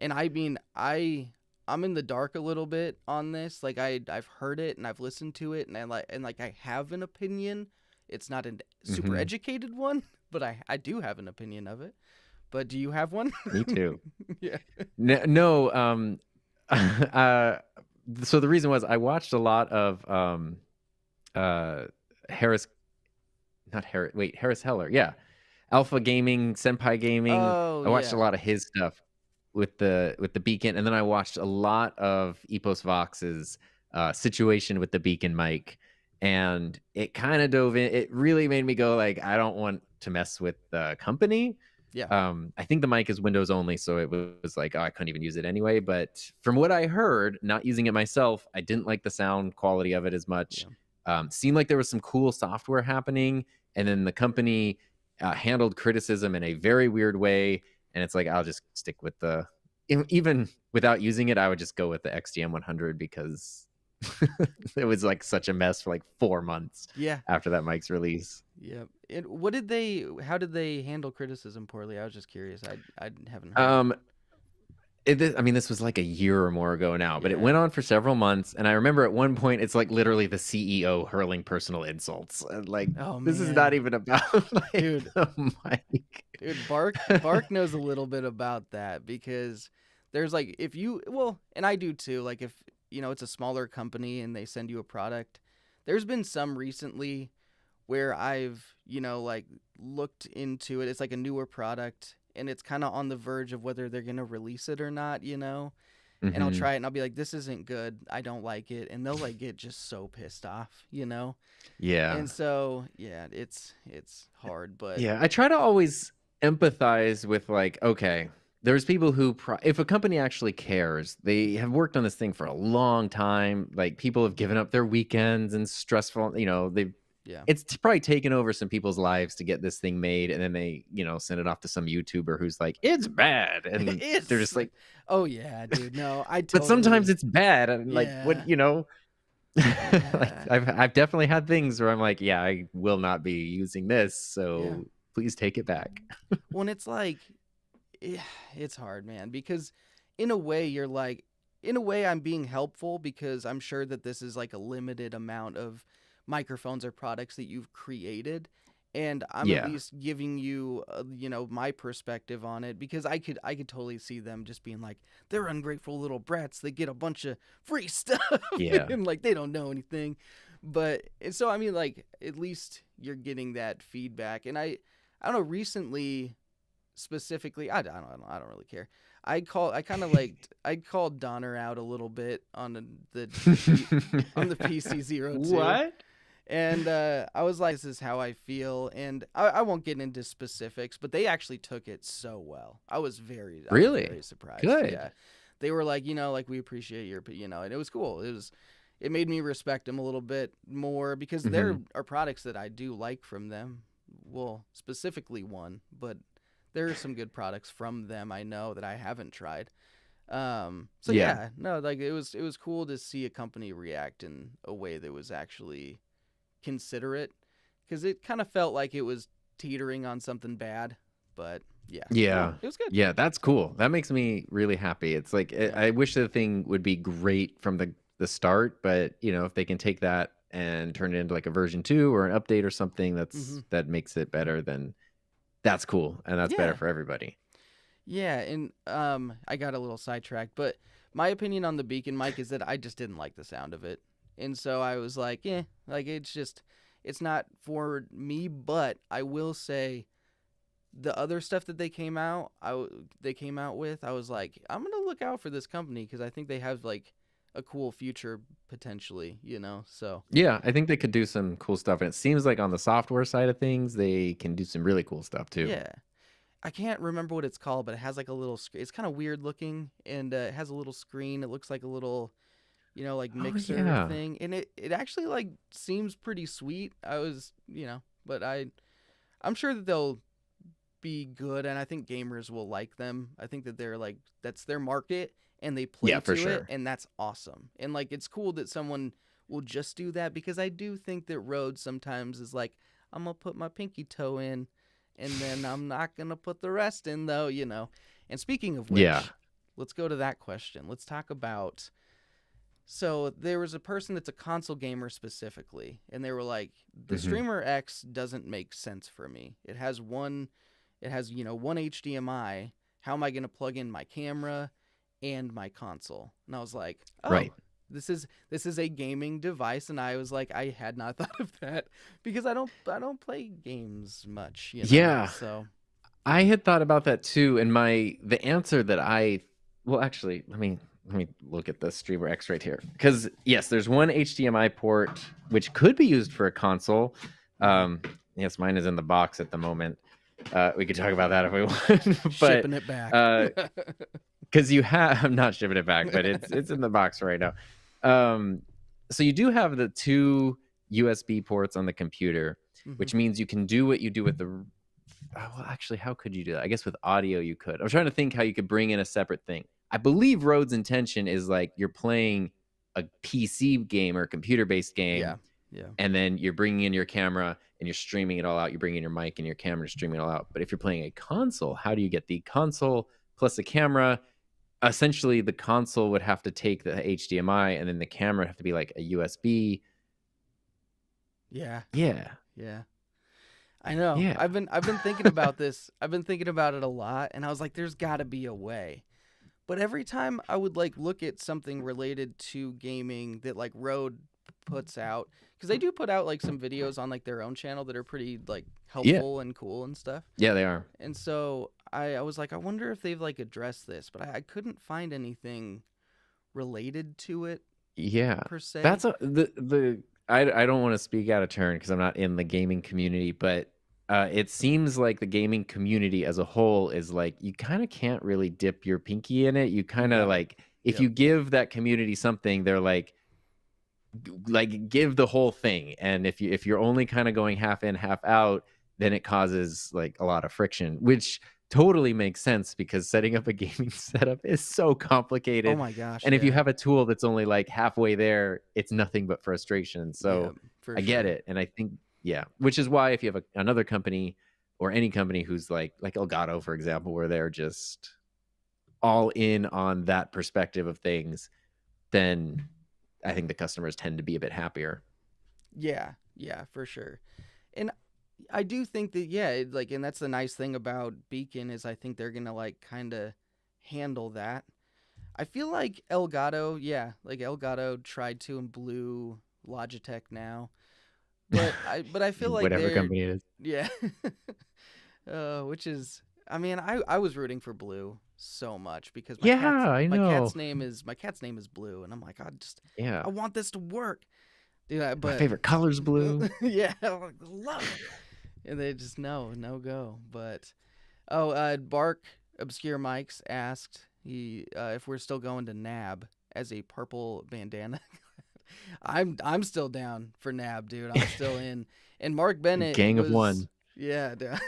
And I mean, I'm in the dark a little bit on this. Like I've heard it and I've listened to it, and I have an opinion. It's not a super Hmm. educated one, but I do have an opinion of it. But do you have one? Me too. Yeah. No, uh, so the reason was I watched a lot of uh, Harris, not Harris, wait, Harris Heller, yeah, Alpha Gaming, Senpai Gaming. Oh I watched a yeah. lot of his stuff with the Beacon, and then I watched a lot of Epos Vox's situation with the Beacon mic, and it kind of dove in. It really made me go like, I don't want to mess with the company. Yeah. I think the mic is Windows only, so it was like, oh, I couldn't even use it anyway. But from what I heard, not using it myself, I didn't like the sound quality of it as much. Seemed like there was some cool software happening, and then the company handled criticism in a very weird way. And it's like, I'll just stick with even without using it, I would just go with the XDM 100 because it was like such a mess for like 4 months. Yeah. After that mic's release. Yeah. And how did they handle criticism poorly? I was just curious. I haven't heard. This was like a year or more ago now, but it Yeah. went on for several months. And I remember at one point, it's like literally the CEO hurling personal insults. And like, Oh this is man. not even about like, Dude. the mic. Dude, Bark knows a little bit about that, because there's like, and I do too, like if it's a smaller company and they send you a product, there's been some recently where I've like looked into it. It's like a newer product and it's kind of on the verge of whether they're gonna release it or not, and I'll Mhm. try it and I'll be like, this isn't good, I don't like it, and they'll like get just so pissed off. Yeah. And so yeah, it's hard, but Yeah, I try to always empathize with like, okay, there's people who, if a company actually cares, they have worked on this thing for a long time. Like people have given up their weekends and stressful, they've, yeah. it's probably taken over some people's lives to get this thing made. And then they, send it off to some YouTuber who's like, it's bad. And they're just like, oh yeah, dude, no, I but sometimes totally. it's bad. And like, Yeah. what, like I've definitely had things where I'm like, yeah, I will not be using this. So please take it back. When it's like, it's hard, man, because in a way I'm being helpful, because I'm sure that this is like a limited amount of microphones or products that you've created, and I'm at least giving you my perspective on it, because I could totally see them just being like, they're ungrateful little brats, they get a bunch of free stuff and like they don't know anything. But so I mean, like, at least you're getting that feedback. And I don't know, recently specifically, I don't really care. I called Donner out a little bit on the PC02. What? And I was like, this is how I feel. And I won't get into specifics, but they actually took it so well. I was very surprised. Good. Yeah. They were like, like, we appreciate your, and it was cool. It made me respect them a little bit more, because there are products that I do like from them. Well, specifically one, but there are some good products from them I know that I haven't tried. No, like it was cool to see a company react in a way that was actually considerate, because it kind of felt like it was teetering on something bad. But yeah, it was good. Yeah, that's cool. That makes me really happy. It's like, I wish the thing would be great from the start, but if they can take that and turn it into like a version 2 or an update or something that makes it better, then that's cool, and that's better for everybody. Yeah, and I got a little sidetracked, but my opinion on the Beacon mic is that I just didn't like the sound of it. And so I was like, like it's not for me. But I will say, the other stuff that they came out with, I was like, I'm gonna look out for this company, because I think they have like a cool future potentially, so yeah, I think they could do some cool stuff, and it seems like on the software side of things they can do some really cool stuff too. Yeah, I can't remember what it's called, but it has like a little screen. It's kind of weird looking, and it has a little screen. It looks like a little like mixer thing, and it actually like seems pretty sweet. I was but I'm sure that they'll be good, and I think gamers will like them. I think that they're like, that's their market, and they play to it, and that's awesome. And like, it's cool that someone will just do that, because I do think that Rode sometimes is like, I'm gonna put my pinky toe in, and then I'm not gonna put the rest in, though. And speaking of which, let's go to that question. Let's talk about. So there was a person that's a console gamer specifically, and they were like, the Hmm. Streamer X doesn't make sense for me. It has one HDMI. How am I going to plug in my camera and my console? And I was like, oh, Right. this is a gaming device, and I was like, I had not thought of that because I don't play games much, Yeah. So I had thought about that too, and the answer that well, actually, let me look at the Streamer X right here, because yes, there's one HDMI port which could be used for a console. mhm. Yes, mine is in the box at the moment. We could talk about that if we want, but Shipping it back. because I'm not shipping it back, but it's in the box right now. Um, so you do have the two USB ports on the computer, Mhm. which means you can do what you do with the. Well, actually, how could you do that? I guess with audio you could. I'm trying to think how you could bring in a separate thing. I believe Rode's intention is like you're playing a PC game or computer-based game, Yeah, yeah, and then you're bringing in your camera and you're streaming it all out. You're bringing in your mic and your camera, streaming it all out. But if you're playing a console, how do you get the console plus a camera? Essentially, the console would have to take the HDMI, and then the camera would have to be like a USB. yeah, Yeah, yeah. I know. yeah. I've been thinking about this. I've been thinking about it a lot, and I was like, there's got to be a way. But every time I would like look at something related to gaming that like Rode puts out, because they do put out like some videos on like their own channel that are pretty like Yeah, helpful and cool and stuff. yeah, they are. And so I was like, I wonder if they've like addressed this, but I couldn't find anything related to it Yeah, per se. that's the. I don't want to speak out of turn because I'm not in the gaming community, but it seems like the gaming community as a whole is like you kind of can't really dip your pinky in it. You kind of No. like if Yep. you give that community something, they're like give the whole thing, and if you're only kind of going half in, half out, then it causes like a lot of friction, which totally makes sense because setting up a gaming setup is so Oh complicated. my gosh, And if you yeah. have a tool that's only like halfway there, it's nothing but frustration. Yeah, So for I get sure. it. And I think, yeah, which is why if you have another company or any company who's like Elgato, for example, where they're just all in on that perspective of things, then I think the customers tend to be a bit happier. Yeah, yeah, for sure. And I do think that like, and that's the nice thing about Beacon is I think they're gonna like kind of handle that. I feel like Elgato, yeah, like Elgato tried to and blew Logitech now, but I feel like Whatever they're, company it is. yeah, which is, I mean, I was rooting for Blue so much because Yeah, I know. my cat's name is Blue, and I'm like, Yeah. I want this to work, dude. My But favorite color's blue. yeah, I love it. And they just no go. But Bark Obscure Mikes asked if we're still going to Nab as a purple bandana. I'm still down for Nab, dude. I'm still in. And Mark Bennett Gang of was, one. yeah, dude.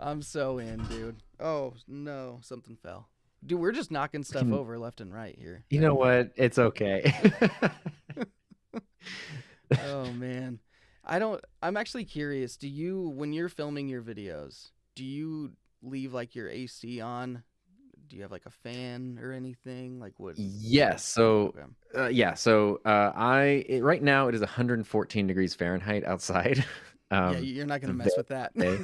I'm so in, dude. Oh no, something fell. Dude, we're just knocking We stuff can, over left and right here. you know what? It's okay. Oh man. I'm actually curious, do you when you're filming your videos, do you leave like your AC on? Do you have like a fan or anything? Like what? Yes. So, Okay. yeah. So, right now it is 114 degrees Fahrenheit outside. Yeah, you're not It's going a to mess very with that. day.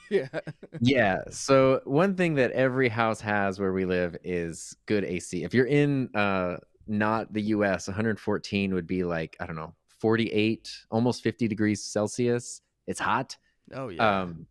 Yeah. Yeah. So one thing that every house has where we live is good AC. If you're in not the US, 114 would be like, I don't know, 48, almost 50 degrees Celsius. It's hot. Oh yeah. Um,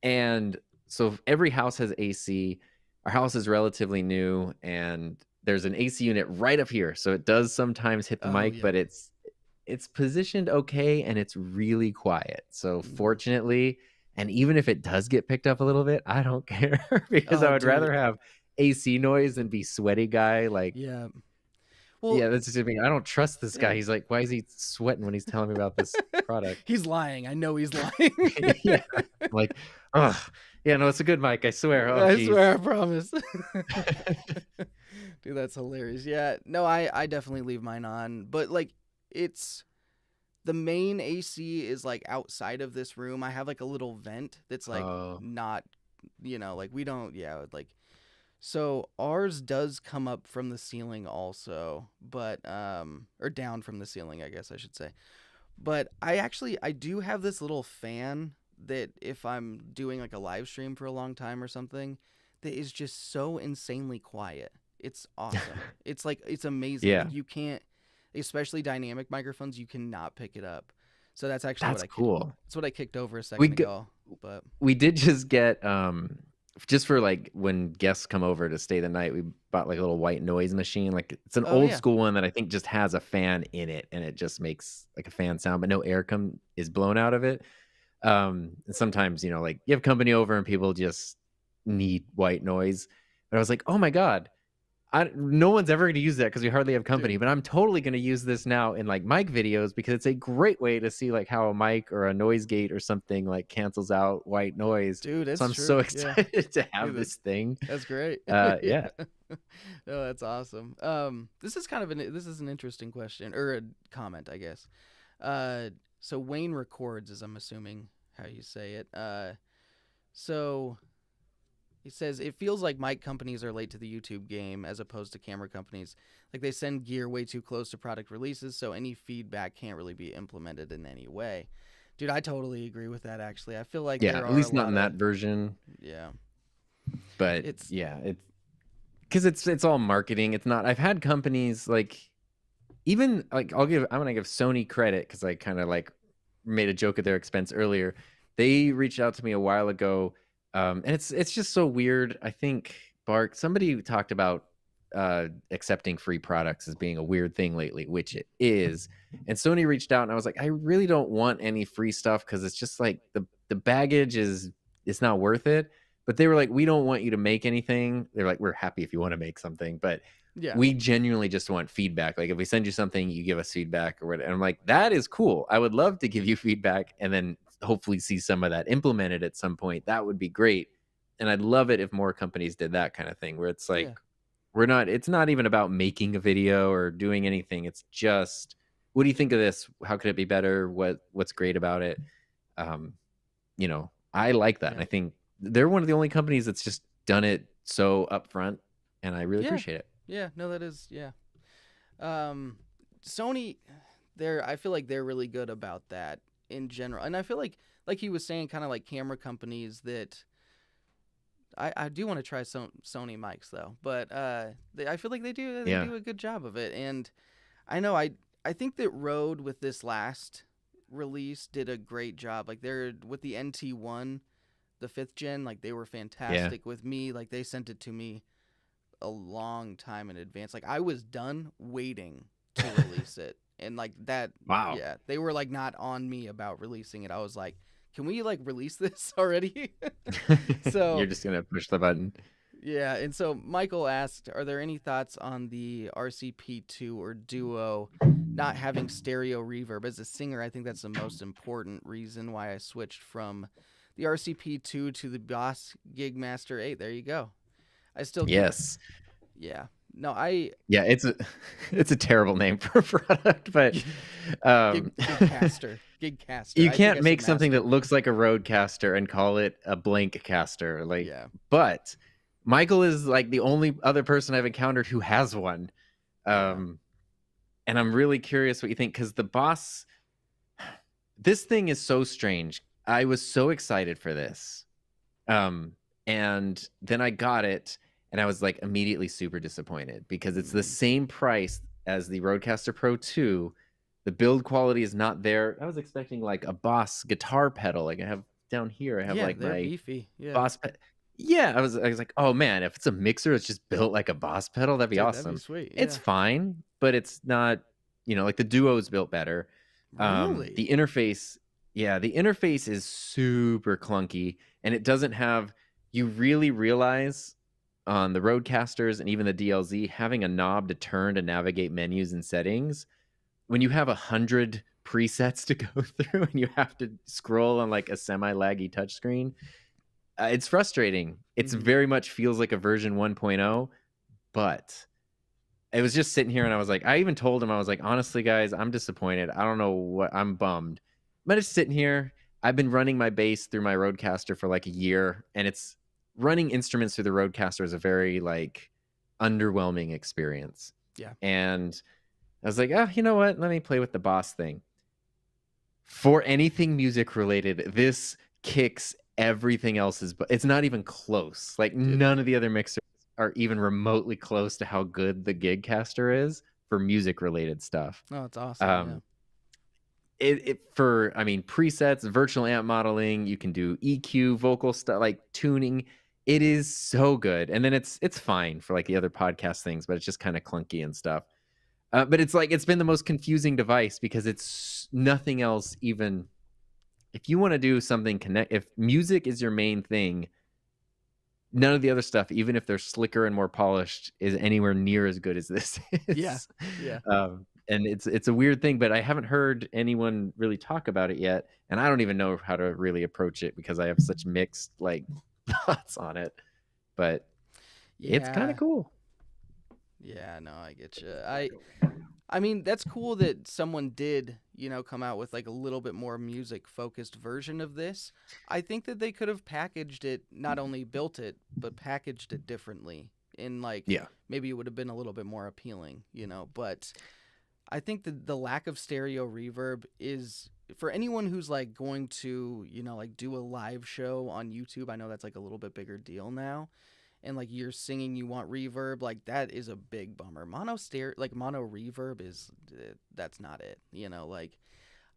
and so every house has AC. Our house is relatively new, and there's an AC unit right up here. So it does sometimes hit the Oh mic, yep. but it's positioned okay and it's really quiet. So Mhm. fortunately, and even if it does get picked up a little bit, I don't care because I Oh would dude. rather have AC noise than be sweaty guy. Like, Yeah. Well, yeah, that's just me. I don't trust this guy. yeah. He's like, why is he sweating when he's telling me about this product? He's lying. I know he's lying. Yeah. I'm like, oh, yeah, no, it's a good mic. I swear. Oh, I geez. swear, I promise. Dude, that's hilarious. Yeah, no, I definitely leave mine on, but like it's the main AC is like outside of this room. I have like a little vent that's like Oh, not, like we don't, yeah, like So ours does come up from the ceiling also, but or down from the ceiling, I guess I should say. But I do have this little fan that if I'm doing like a live stream for a long time or something, that is just so insanely quiet. It's awesome. It's like it's amazing. Yeah, Like you can't, especially dynamic microphones, you cannot pick it up. So that's actually that's cool. that's what I kicked over a We second g- ago. But we did just get just for like when guests come over to stay the night, we bought like a little white noise machine. Like it's an oh old yeah, school one that I think just has a fan in it and it just makes like a fan sound, but no air is blown out of it. And sometimes, like you have company over and people just need white noise. But I was like, oh my God, no one's ever going to use that because we hardly have company, dude, but I'm totally going to use this now in like mic videos because it's a great way to see like how a mic or a noise gate or something like cancels out white noise. dude, So it's I'm so true. Yeah, excited to have dude, this thing. that's great. Yeah. Yeah. No, that's awesome. This is kind of this is an interesting question or a comment, I guess. Uh, so Wayne Records is, I'm assuming how you say it. So he says it feels like mic companies are late to the YouTube game as opposed to camera companies. Like they send gear way too close to product releases, so any feedback can't really be implemented in any way. Dude, I totally agree with that. Actually, I feel like Yeah. there At are a least not lot in of that version. yeah. But It's yeah, it's because it's all marketing. It's not, I've had companies like, even like I'm gonna give Sony credit because I kind of like made a joke at their expense earlier. They reached out to me a while ago, and it's just so weird. I think somebody talked about accepting free products as being a weird thing lately, which it is. And Sony reached out, and I was like, I really don't want any free stuff because it's just like the baggage is it's not worth it. But they were like, we don't want you to make anything. They're like, we're happy if you want to make something, but yeah, we genuinely just want feedback. Like if we send you something, you give us feedback or whatever. And I'm like, that is cool. I would love to give you feedback and then hopefully see some of that implemented at some point. That would be great. And I'd love it if more companies did that kind of thing where it's yeah, like, it's not even about making a video or doing anything. It's just, what do you think of this? How could it be better? What's great about it? Um, I like that. And yeah, I think they're one of the only companies that's just done it so upfront. And I really yeah, appreciate it. yeah. No, that is yeah. Um, Sony, they're I feel like they're really good about that in general, and I feel like he was saying, kind of like camera companies that I do want to try some Sony mics though, but I feel like they Yeah. do a good job of it, and I know I think that Rode with this last release did a great job. Like they're with the NT1, the 5th gen, like they were Yeah. fantastic with me. Like they sent it to me a long time in advance. Like I was done waiting to release it. And like that Wow. yeah, they were like not on me about releasing it. I was like, "Can we like release this already?" You're So, just gonna push the button. yeah, and so Michael asked, "Are there any thoughts on the RCP2 or Duo not having stereo reverb? As a singer, I think that's the most important reason why I switched from the RCP2 to the Boss Gigmaster 8." There you go. I still keep Yes. yeah. No, I Yeah, it's a terrible name for a product, but um Gigcaster. you I think I can't said make something master. that looks like a roadcaster and call it a blank caster. Like, Yeah. but Michael is like the only other person I've encountered who has one. Yeah. Um and I'm really curious what you think because the boss this thing is so strange. I was so excited for this. Um, and then I got it and I was like immediately super disappointed because it's the Mm. same price as the Rodecaster Pro 2. The build quality is not there. I was expecting like a Boss guitar pedal. Like I have down here, I have Yeah, like they're my beefy. Yeah. Boss Yeah, I was like, oh man, if it's a mixer, it's just built like a Boss pedal, that'd be Dude, that'd be awesome. sweet. It's Yeah. fine, but it's not, like the Duo's built better. The Really? interface, yeah, the interface is super clunky and it doesn't have, you really realize on the Roadcasters and even the DLZ having a knob to turn to navigate menus and settings when you have 100 presets to go through and you have to scroll on like a semi-laggy touchscreen. It's frustrating. It's Mhm. very much feels like a version 1.0, but it was just sitting here and I was like, I even told him, I was like, honestly, guys, I'm disappointed. I don't know what I'm bummed. But it's sitting here. I've been running my bass through my Rodecaster for like a year and it's running instruments through the Rodecaster is a very like underwhelming experience. Yeah. And I was like, you know what? Let me play with the Boss thing. For anything music related, this kicks everything else's, but it's not even close. Like none of the other mixers are even remotely close to how good the Gigcaster is for music related stuff. Oh, it's awesome. For presets, virtual amp modeling, you can do EQ, vocal stuff, like tuning. It is so good. And then it's fine for like the other podcast things, but it's just kind of clunky and stuff. But it's like it's been the most confusing device because it's nothing else. Even if you want to do something if music is your main thing, none of the other stuff, even if they're slicker and more polished, is anywhere near as good as this is. Yeah. And it's a weird thing, but I haven't heard anyone really talk about it yet, and I don't even know how to really approach it because I have such mixed like thoughts on it. But it's kind of cool. Yeah, no, I get you. I mean, that's cool that someone did, come out with like a little bit more music focused version of this. I think that they could have packaged it, not only built it, but packaged it differently. In like, maybe it would have been a little bit more appealing, but I think that the lack of stereo reverb is, for anyone who's like going to, like do a live show on YouTube. I know that's like a little bit bigger deal now. And like you're singing, you want reverb, like that is a big bummer. Mono reverb is, that's not it. Like,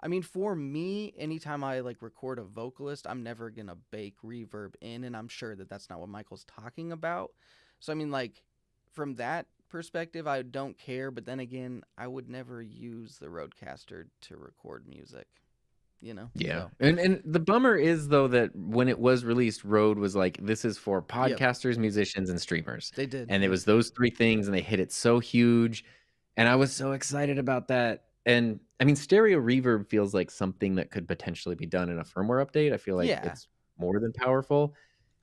I mean, for me, anytime I like record a vocalist, I'm never gonna bake reverb in, and I'm sure that that's not what Michael's talking about. So I mean, like, from that perspective, I don't care. But then again, I would never use the Rodecaster to record music. Yeah. So. And the bummer is though that when it was released, Rode was like, this is for podcasters, musicians, and streamers. They did. And it was those three things, and they hit it so huge. And I was so excited about that. And I mean, stereo reverb feels like something that could potentially be done in a firmware update. I feel like it's more than powerful.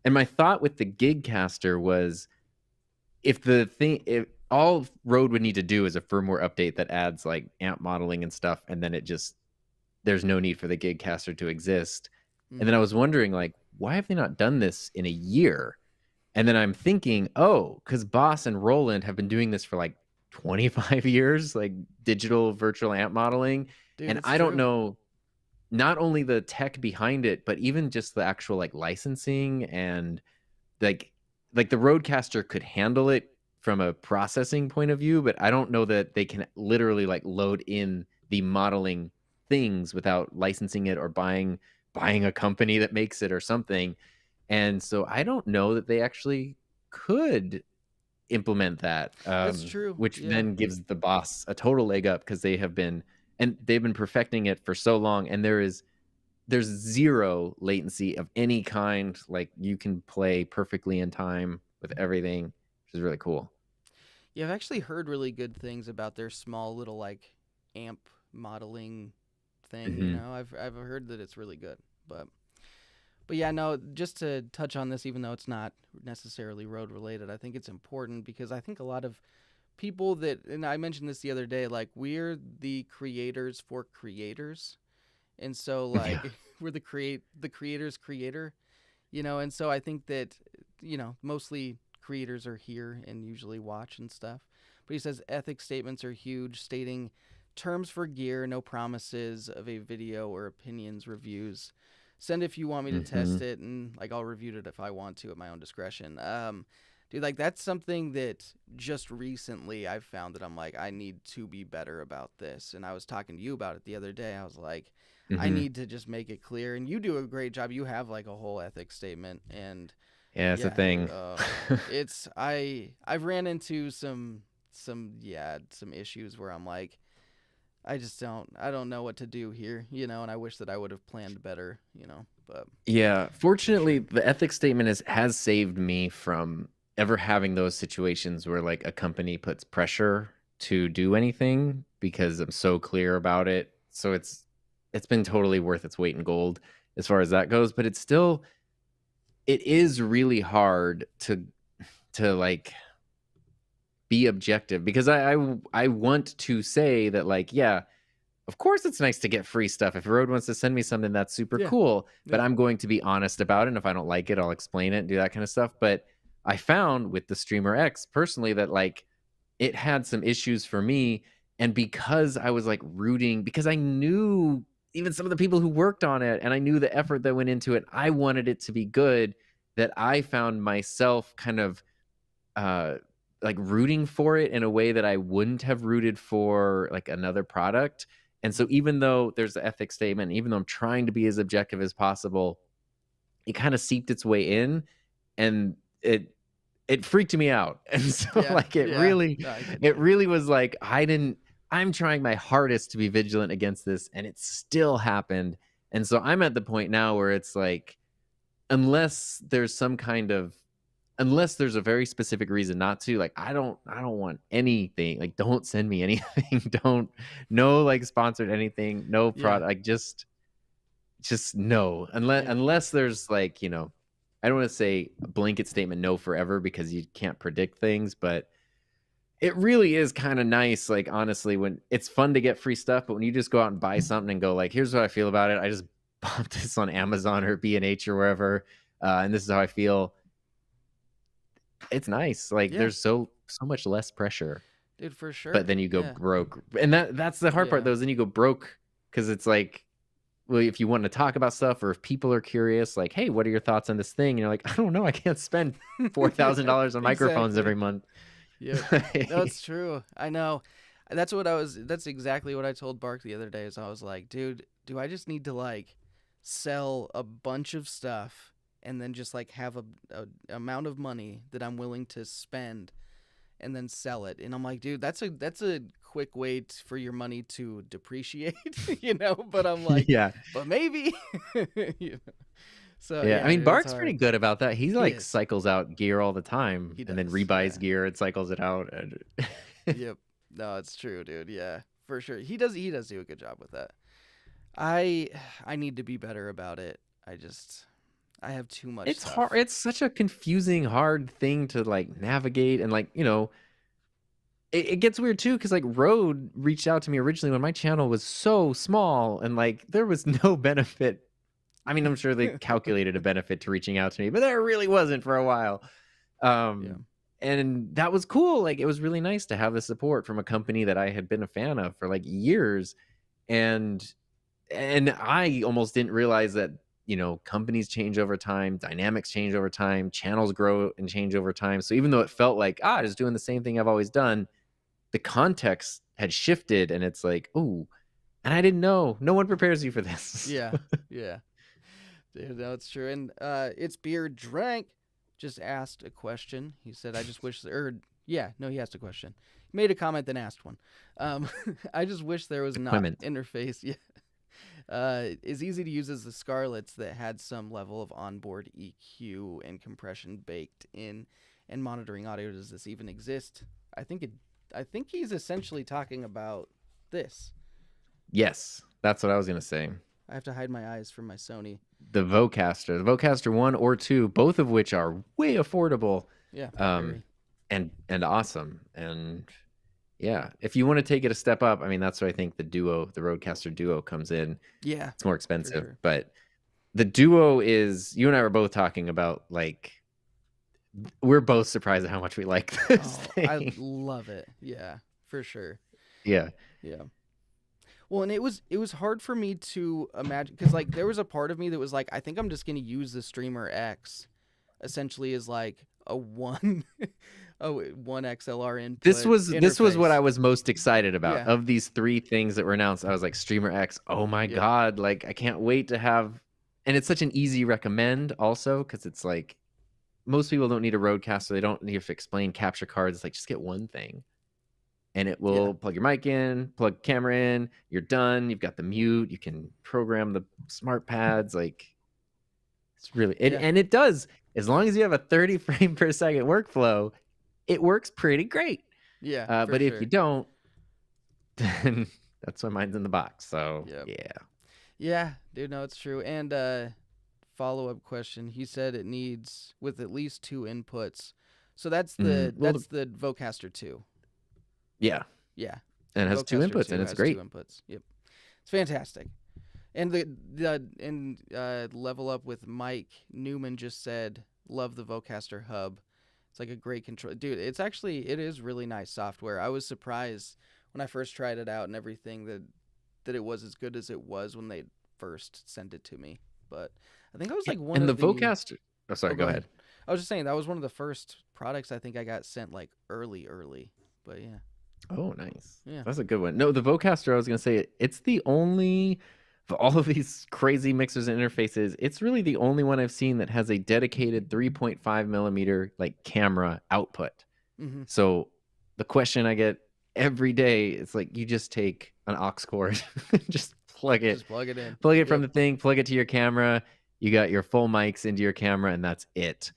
And my thought with the Gigcaster was if all Rode would need to do is a firmware update that adds like amp modeling and stuff, and then there's no need for the Gigcaster to exist. And then I was wondering, like, why have they not done this in a year? And then I'm thinking, because Boss and Roland have been doing this for like 25 years, like digital virtual amp modeling. Dude, and I don't know not only the tech behind it, but even just the actual like licensing and like the Rodecaster could handle it from a processing point of view, but I don't know that they can literally like load in the modeling things without licensing it or buying a company that makes it or something. And so I don't know that they actually could implement that. That's true. Which then gives the Boss a total leg up because they've been perfecting it for so long, and there's zero latency of any kind. Like you can play perfectly in time with everything, which is really cool. Yeah, I've actually heard really good things about their small little like amp modeling thing. I've heard that it's really good. But yeah, no, just to touch on this, even though it's not necessarily Rode related, I think it's important because I think a lot of people and I mentioned this the other day, like we're the creators for creators. And so like we're the creator's creator, and so I think that, mostly creators are here and usually watch and stuff. But he says ethics statements are huge, stating terms for gear, no promises of a video or opinions, reviews. Send if you want me to test it, and like I'll review it if I want to at my own discretion. Dude, like that's something that just recently I've found that I'm like, I need to be better about this. And I was talking to you about it the other day. I was like, I need to just make it clear. And you do a great job. You have like a whole ethics statement, and it's a thing. I've ran into some issues where I'm like, I don't know what to do here, and I wish that I would have planned better, but fortunately the ethics statement has saved me from ever having those situations where like a company puts pressure to do anything because I'm so clear about it. So it's been totally worth its weight in gold as far as that goes, but it is really hard to like be objective because I want to say that like, yeah, of course it's nice to get free stuff. If Rode wants to send me something, that's super cool. But I'm going to be honest about it. And if I don't like it, I'll explain it and do that kind of stuff. But I found with the Streamer X personally that like it had some issues for me. And because I was like rooting, because I knew even some of the people who worked on it and I knew the effort that went into it, I wanted it to be good, that I found myself kind of like rooting for it in a way that I wouldn't have rooted for like another product. And so even though there's the ethics statement, even though I'm trying to be as objective as possible, it kind of seeped its way in, and it freaked me out. And so like it really was like I'm trying my hardest to be vigilant against this, and it still happened. And so I'm at the point now where it's like, unless there's a very specific reason not to, like I don't want anything, like don't send me anything, no like sponsored anything, no product, like just no, unless there's like, I don't want to say a blanket statement no forever, because you can't predict things, but it really is kind of nice, like honestly, when it's fun to get free stuff, but when you just go out and buy something and go like, here's what I feel about it, I just bought this on Amazon or B&H or wherever, and this is how I feel, it's nice. Like there's so much less pressure, dude, for sure. But then you go broke, and that's the hard part though, is then you go broke, because it's like, well, if you want to talk about stuff, or if people are curious, like, hey, what are your thoughts on this thing? And you're like, I don't know, I can't spend $4,000 on microphones every month. Yeah, that's true. I know. That's exactly what I told Bark the other day. Is I was like, dude, do I just need to like sell a bunch of stuff and then just like have a amount of money that I'm willing to spend and then sell it? And I'm like, dude, that's a quick way for your money to depreciate, but I'm like, but maybe. So I mean, Bart's pretty good about that. He like cycles out gear all the time, and then rebuys gear and cycles it out. And yep. No, it's true, dude. Yeah, for sure. He does do a good job with that. I need to be better about it. I have too much It's stuff. hard. It's such a confusing, hard thing to like navigate, and like, it gets weird too, because like Rode reached out to me originally when my channel was so small, and like there was no benefit. I mean, I'm sure they calculated a benefit to reaching out to me, but there really wasn't for a while. And that was cool. Like it was really nice to have the support from a company that I had been a fan of for like years. And I almost didn't realize that, companies change over time, dynamics change over time, channels grow and change over time. So even though it felt like, just doing the same thing I've always done, the context had shifted, and it's like, oh, and I didn't know. No one prepares you for this. Yeah. Dude, that's true. And It's Beer Drank just asked a question. He said, I just wish, he asked a question. He made a comment, then asked one. I just wish there was not interface. Yeah. Is easy to use as the Scarletts that had some level of onboard EQ and compression baked in, and monitoring audio. Does this even exist? I think he's essentially talking about this. Yes, that's what I was gonna say. I have to hide my eyes from my Sony. The Vocaster 1 or 2, both of which are way affordable. Yeah. And awesome. And yeah, if you want to take it a step up, I mean, that's where I think the Rodecaster Duo comes in. Yeah. It's more expensive, but the Duo is, you and I were both talking about, like, we're both surprised at how much we like this thing. I love it. Yeah, for sure. Yeah. Well, and it was hard for me to imagine, because like there was a part of me that was like, I think I'm just gonna use the Streamer X, essentially as like a one XLR input. This was what I was most excited about of these 3 things that were announced. I was like, Streamer X, oh my god, like I can't wait to have, and it's such an easy recommend also, because it's like most people don't need a Rodecaster, they don't need to explain capture cards. It's like, just get one thing. And it will plug your mic in, plug camera in, you're done. You've got the mute. You can program the smart pads. Like, it's really, and it does. As long as you have a 30 frame per second workflow, it works pretty great. Yeah. But if you don't, then that's why mine's in the box. So, Yeah, dude, no, it's true. And follow-up question. He said it needs with at least 2 inputs. So that's the Vocaster 2. Yeah. Yeah. And it has 2 inputs, and it's great. 2 inputs. Yep. It's fantastic. And Level Up with Mike Newman just said, love the Vocaster hub. It's like a great control, dude. It is really nice software. I was surprised when I first tried it out and everything that it was as good as it was when they first sent it to me. But I think I was like one and of the Vocaster. Oh, sorry. Go ahead. I was just saying that was one of the first products I think I got sent like early. But yeah. Oh, nice. Yeah. That's a good one. No, the Vocaster, I was going to say, it's the only, of all of these crazy mixers and interfaces, it's really the only one I've seen that has a dedicated 3.5 millimeter like camera output. Mm-hmm. So the question I get every day is like, you just take an aux cord, just plug it in, plug it from the thing, plug it to your camera. You got your full mics into your camera, and that's it.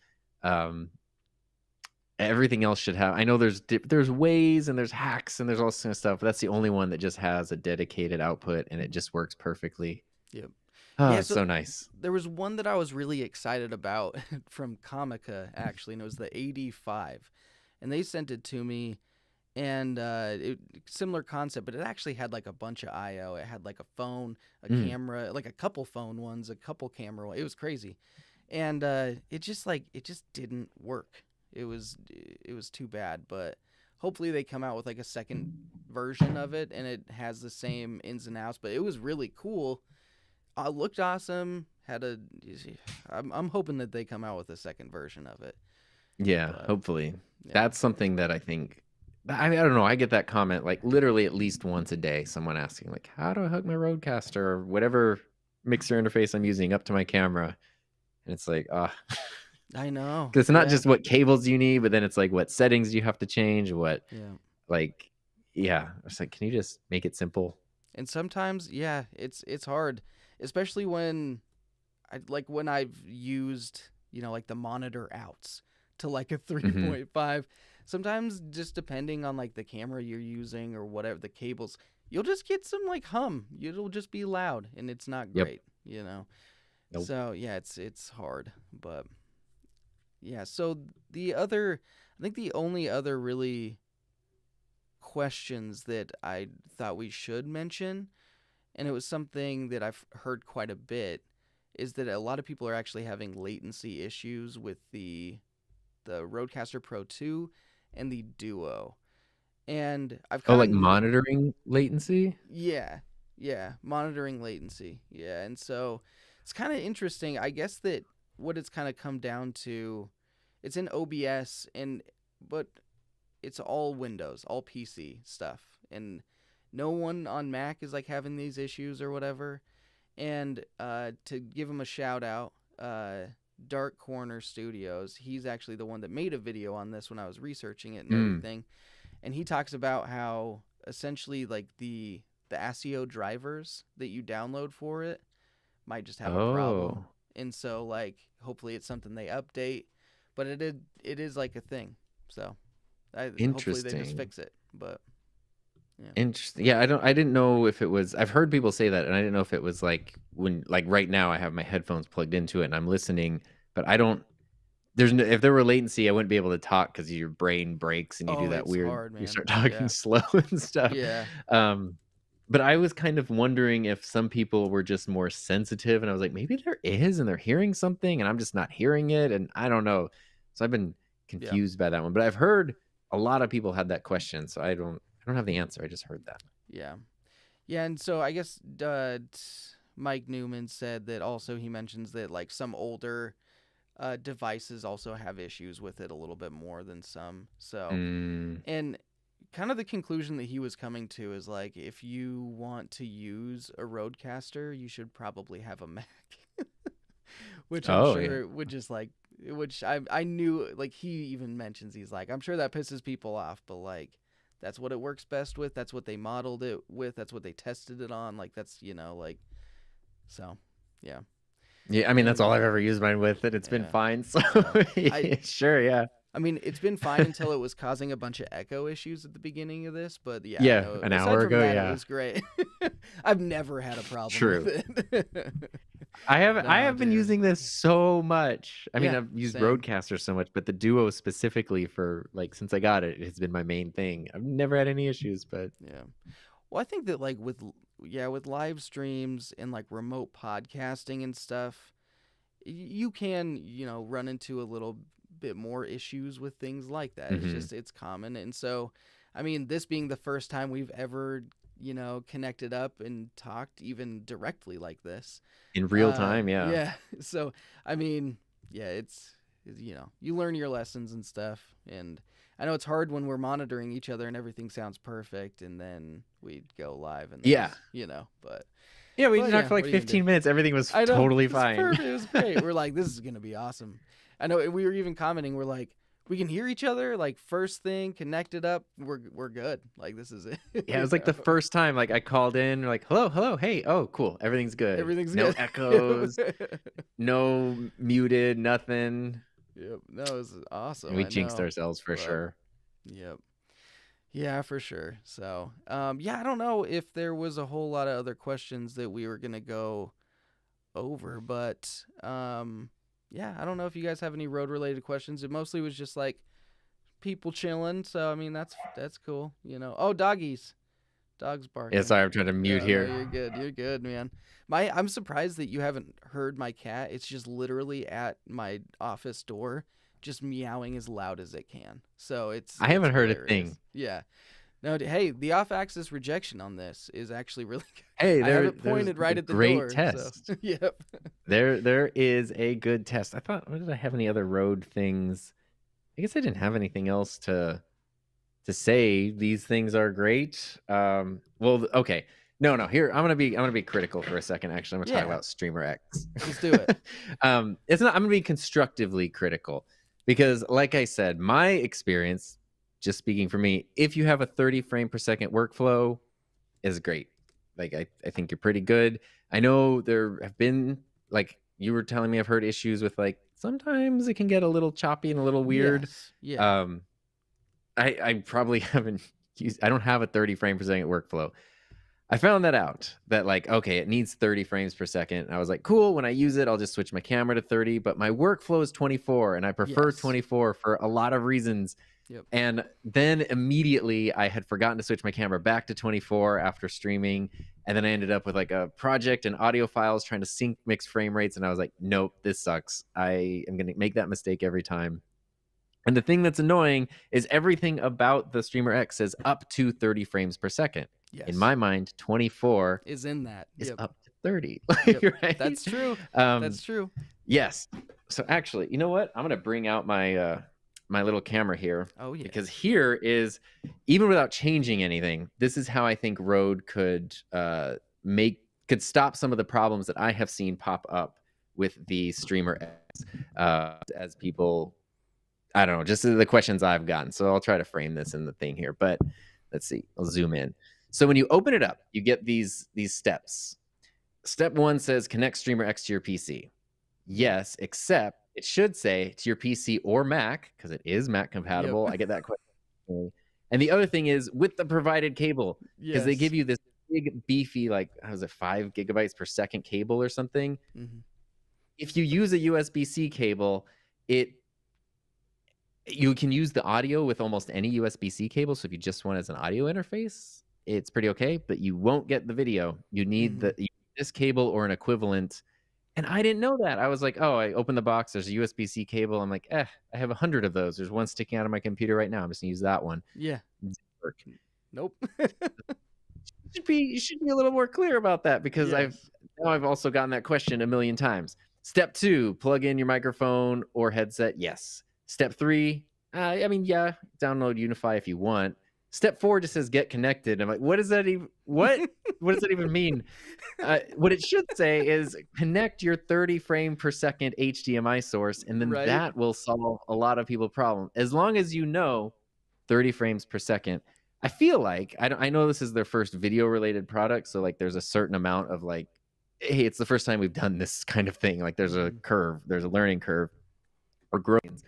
Everything else should have. I know there's ways and there's hacks and there's all this kind of stuff, but that's the only one that just has a dedicated output and it just works perfectly. Yep. Oh, it's so nice. There was one that I was really excited about from Comica, actually, and it was the AD5. And they sent it to me, and similar concept, but it actually had like a bunch of I/O. It had like a phone, a camera, like a couple phone ones, a couple camera ones. It was crazy. And it just didn't work. It was too bad, but hopefully they come out with like a second version of it and it has the same ins and outs. But it was really cool. Looked awesome. I'm hoping that they come out with a second version of it. Yeah, hopefully. Yeah. That's something that I think. I don't know. I get that comment like literally at least once a day. Someone asking like, "How do I hook my Rodecaster or whatever mixer interface I'm using up to my camera?" And it's like, I know. Because it's not just what cables you need, but then it's like what settings you have to change. It's like, can you just make it simple? And sometimes, it's hard, especially when I've used, like the monitor outs to like a 3.5. Mm-hmm. Sometimes just depending on like the camera you're using or whatever the cables, you'll just get some like hum. It'll just be loud and it's not great, Nope. So yeah, it's hard, but. Yeah, so I think the only other really questions that I thought we should mention, and it was something that I've heard quite a bit, is that a lot of people are actually having latency issues with the Rodecaster Pro 2 and the Duo. And I've like monitoring latency? Yeah, monitoring latency. Yeah, and so it's kind of interesting. I guess that what it's kind of come down to, it's in OBS but it's all Windows, all PC stuff, and no one on Mac is like having these issues or whatever. And to give him a shout out, Dark Corner Studios, he's actually the one that made a video on this when I was researching it and everything, and he talks about how essentially like the ASIO drivers that you download for it might just have a problem. And so, like, hopefully it's something they update, but it is like a thing. So, hopefully they just fix it. But yeah. Interesting. Yeah, I didn't know if it was. I've heard people say that, and I didn't know if it was like when, like right now, I have my headphones plugged into it and I'm listening, but I don't. If there were latency, I wouldn't be able to talk because your brain breaks and you do that weird. Hard, man. You start talking slow and stuff. Yeah. But I was kind of wondering if some people were just more sensitive, and I was like, maybe there is, and they're hearing something, and I'm just not hearing it, and I don't know. So I've been confused by that one. But I've heard a lot of people had that question, so I don't have the answer. I just heard that. Yeah, and so I guess Mike Newman said that also he mentions that like some older devices also have issues with it a little bit more than some. So and kind of the conclusion that he was coming to is like, if you want to use a Rodecaster, you should probably have a Mac, which I'm sure would just like, which I knew, like he even mentions, he's like, I'm sure that pisses people off, but like, that's what it works best with. That's what they modeled it with. That's what they tested it on. Like that's, like, so yeah. Yeah. I mean, that's all I've ever used mine with, and it's been fine. So sure. Yeah. I mean, it's been fine until it was causing a bunch of echo issues at the beginning of this, but an hour ago, it was great. I've never had a problem with it. I have been using this so much. I mean, I've used Rodecaster so much, but the Duo specifically for like since I got it, it's been my main thing. I've never had any issues, but yeah. Well, I think that like with yeah, with live streams and like remote podcasting and stuff, you can, run into a little bit more issues with things like that. It's Hmm. just, it's common. And so, I mean, this being the first time we've ever, connected up and talked even directly like this. In real time, yeah. Yeah. So, I mean, yeah, you learn your lessons and stuff. And I know it's hard when we're monitoring each other and everything sounds perfect, and then we go live and Yeah. but. Yeah, we But talked yeah, for like what are you gonna 15 do? minutes. Everything was I know. totally It was fine. perfect. It was great. We're like, this is gonna be awesome. I know. We were even commenting. We're like, we can hear each other. Like first thing, connected up. We're good. Like this is it. Yeah, it was like the first time like I called in, like, hello, hey, oh, cool, everything's good. Everything's No good. echoes, no muted, nothing. Yep. No, it was awesome. And we I jinxed know. ourselves for But, sure. Yep. Yeah, for sure. So, yeah, I don't know if there was a whole lot of other questions that we were gonna go over, but yeah, I don't know if you guys have any road related questions. It mostly was just like people chilling, so I mean that's cool, Oh, doggies. Dogs barking. Yeah, sorry, I'm trying to mute No, here. you're good, man. I'm surprised that you haven't heard my cat. It's just literally at my office door, just meowing as loud as it can. So I haven't heard a hilarious. thing. Yeah. No, hey, the off-axis rejection on this is actually really good. Hey, I have it pointed right at the great door. test. So, yep. There is a good test. I thought, what did I have any other road things? I guess I didn't have anything else to say. These things are great. Well, okay. No. Here, I'm gonna be critical for a second. Actually, I'm gonna talk about Streamer X. Let's do it. It's not. I'm gonna be constructively critical because, like I said, my experience, just speaking for me, if you have a 30 frame per second workflow, is great. Like I think you're pretty good. I know there have been, like you were telling me, I've heard issues with like sometimes it can get a little choppy and a little weird. Yes. Yeah. I probably haven't used. I don't have a 30 frame per second workflow. I found that out that like, okay, it needs 30 frames per second. And I was like, cool. When I use it, I'll just switch my camera to 30, but my workflow is 24 and I prefer 24 for a lot of reasons. Yep. And then immediately I had forgotten to switch my camera back to 24 after streaming. And then I ended up with like a project and audio files trying to sync mixed frame rates. And I was like, nope, this sucks. I am going to make that mistake every time. And the thing that's annoying is everything about the Streamer X says up to 30 frames per second. Yes. In my mind, 24 is in that. Is up to 30. Yep. Right? That's true. That's true. Yes. So actually, you know what? I'm going to bring out my my little camera here. Oh, yeah. Because here is, even without changing anything, this is how I think Rode could stop some of the problems that I have seen pop up with the Streamer X as people, I don't know, just the questions I've gotten. So I'll try to frame this in the thing here, but let's see. I'll zoom in. So when you open it up, you get these steps. Step 1 says connect Streamer X to your PC. Yes, except it should say to your PC or Mac, because it is Mac compatible. Yep. I get that question. And the other thing is with the provided cable, because they give you this big beefy, like, how is it, 5 gigabytes per second cable or something. Mm-hmm. If you use a USB-C cable, you can use the audio with almost any USB-C cable. So if you just want it as an audio interface, it's pretty okay, but you won't get the video. You need this cable or an equivalent. And I didn't know that. I was like, oh, I opened the box. There's a USB-C cable. I'm like, I have 100 of those. There's one sticking out of my computer right now. I'm just gonna use that one. Yeah. Work. Nope. You should be a little more clear about that, because I've also gotten that question a million times. Step 2, plug in your microphone or headset. Yes. Step 3, download Unify if you want. Step 4 just says get connected. I'm like, what does that even what does that even mean? What it should say is connect your 30 frame per second HDMI source, and then that will solve a lot of people's problem. As long as you know 30 frames per second. I feel like I know this is their first video related product, so like there's a certain amount of like, hey, it's the first time we've done this kind of thing. Like there's a curve, there's a learning curve or growth.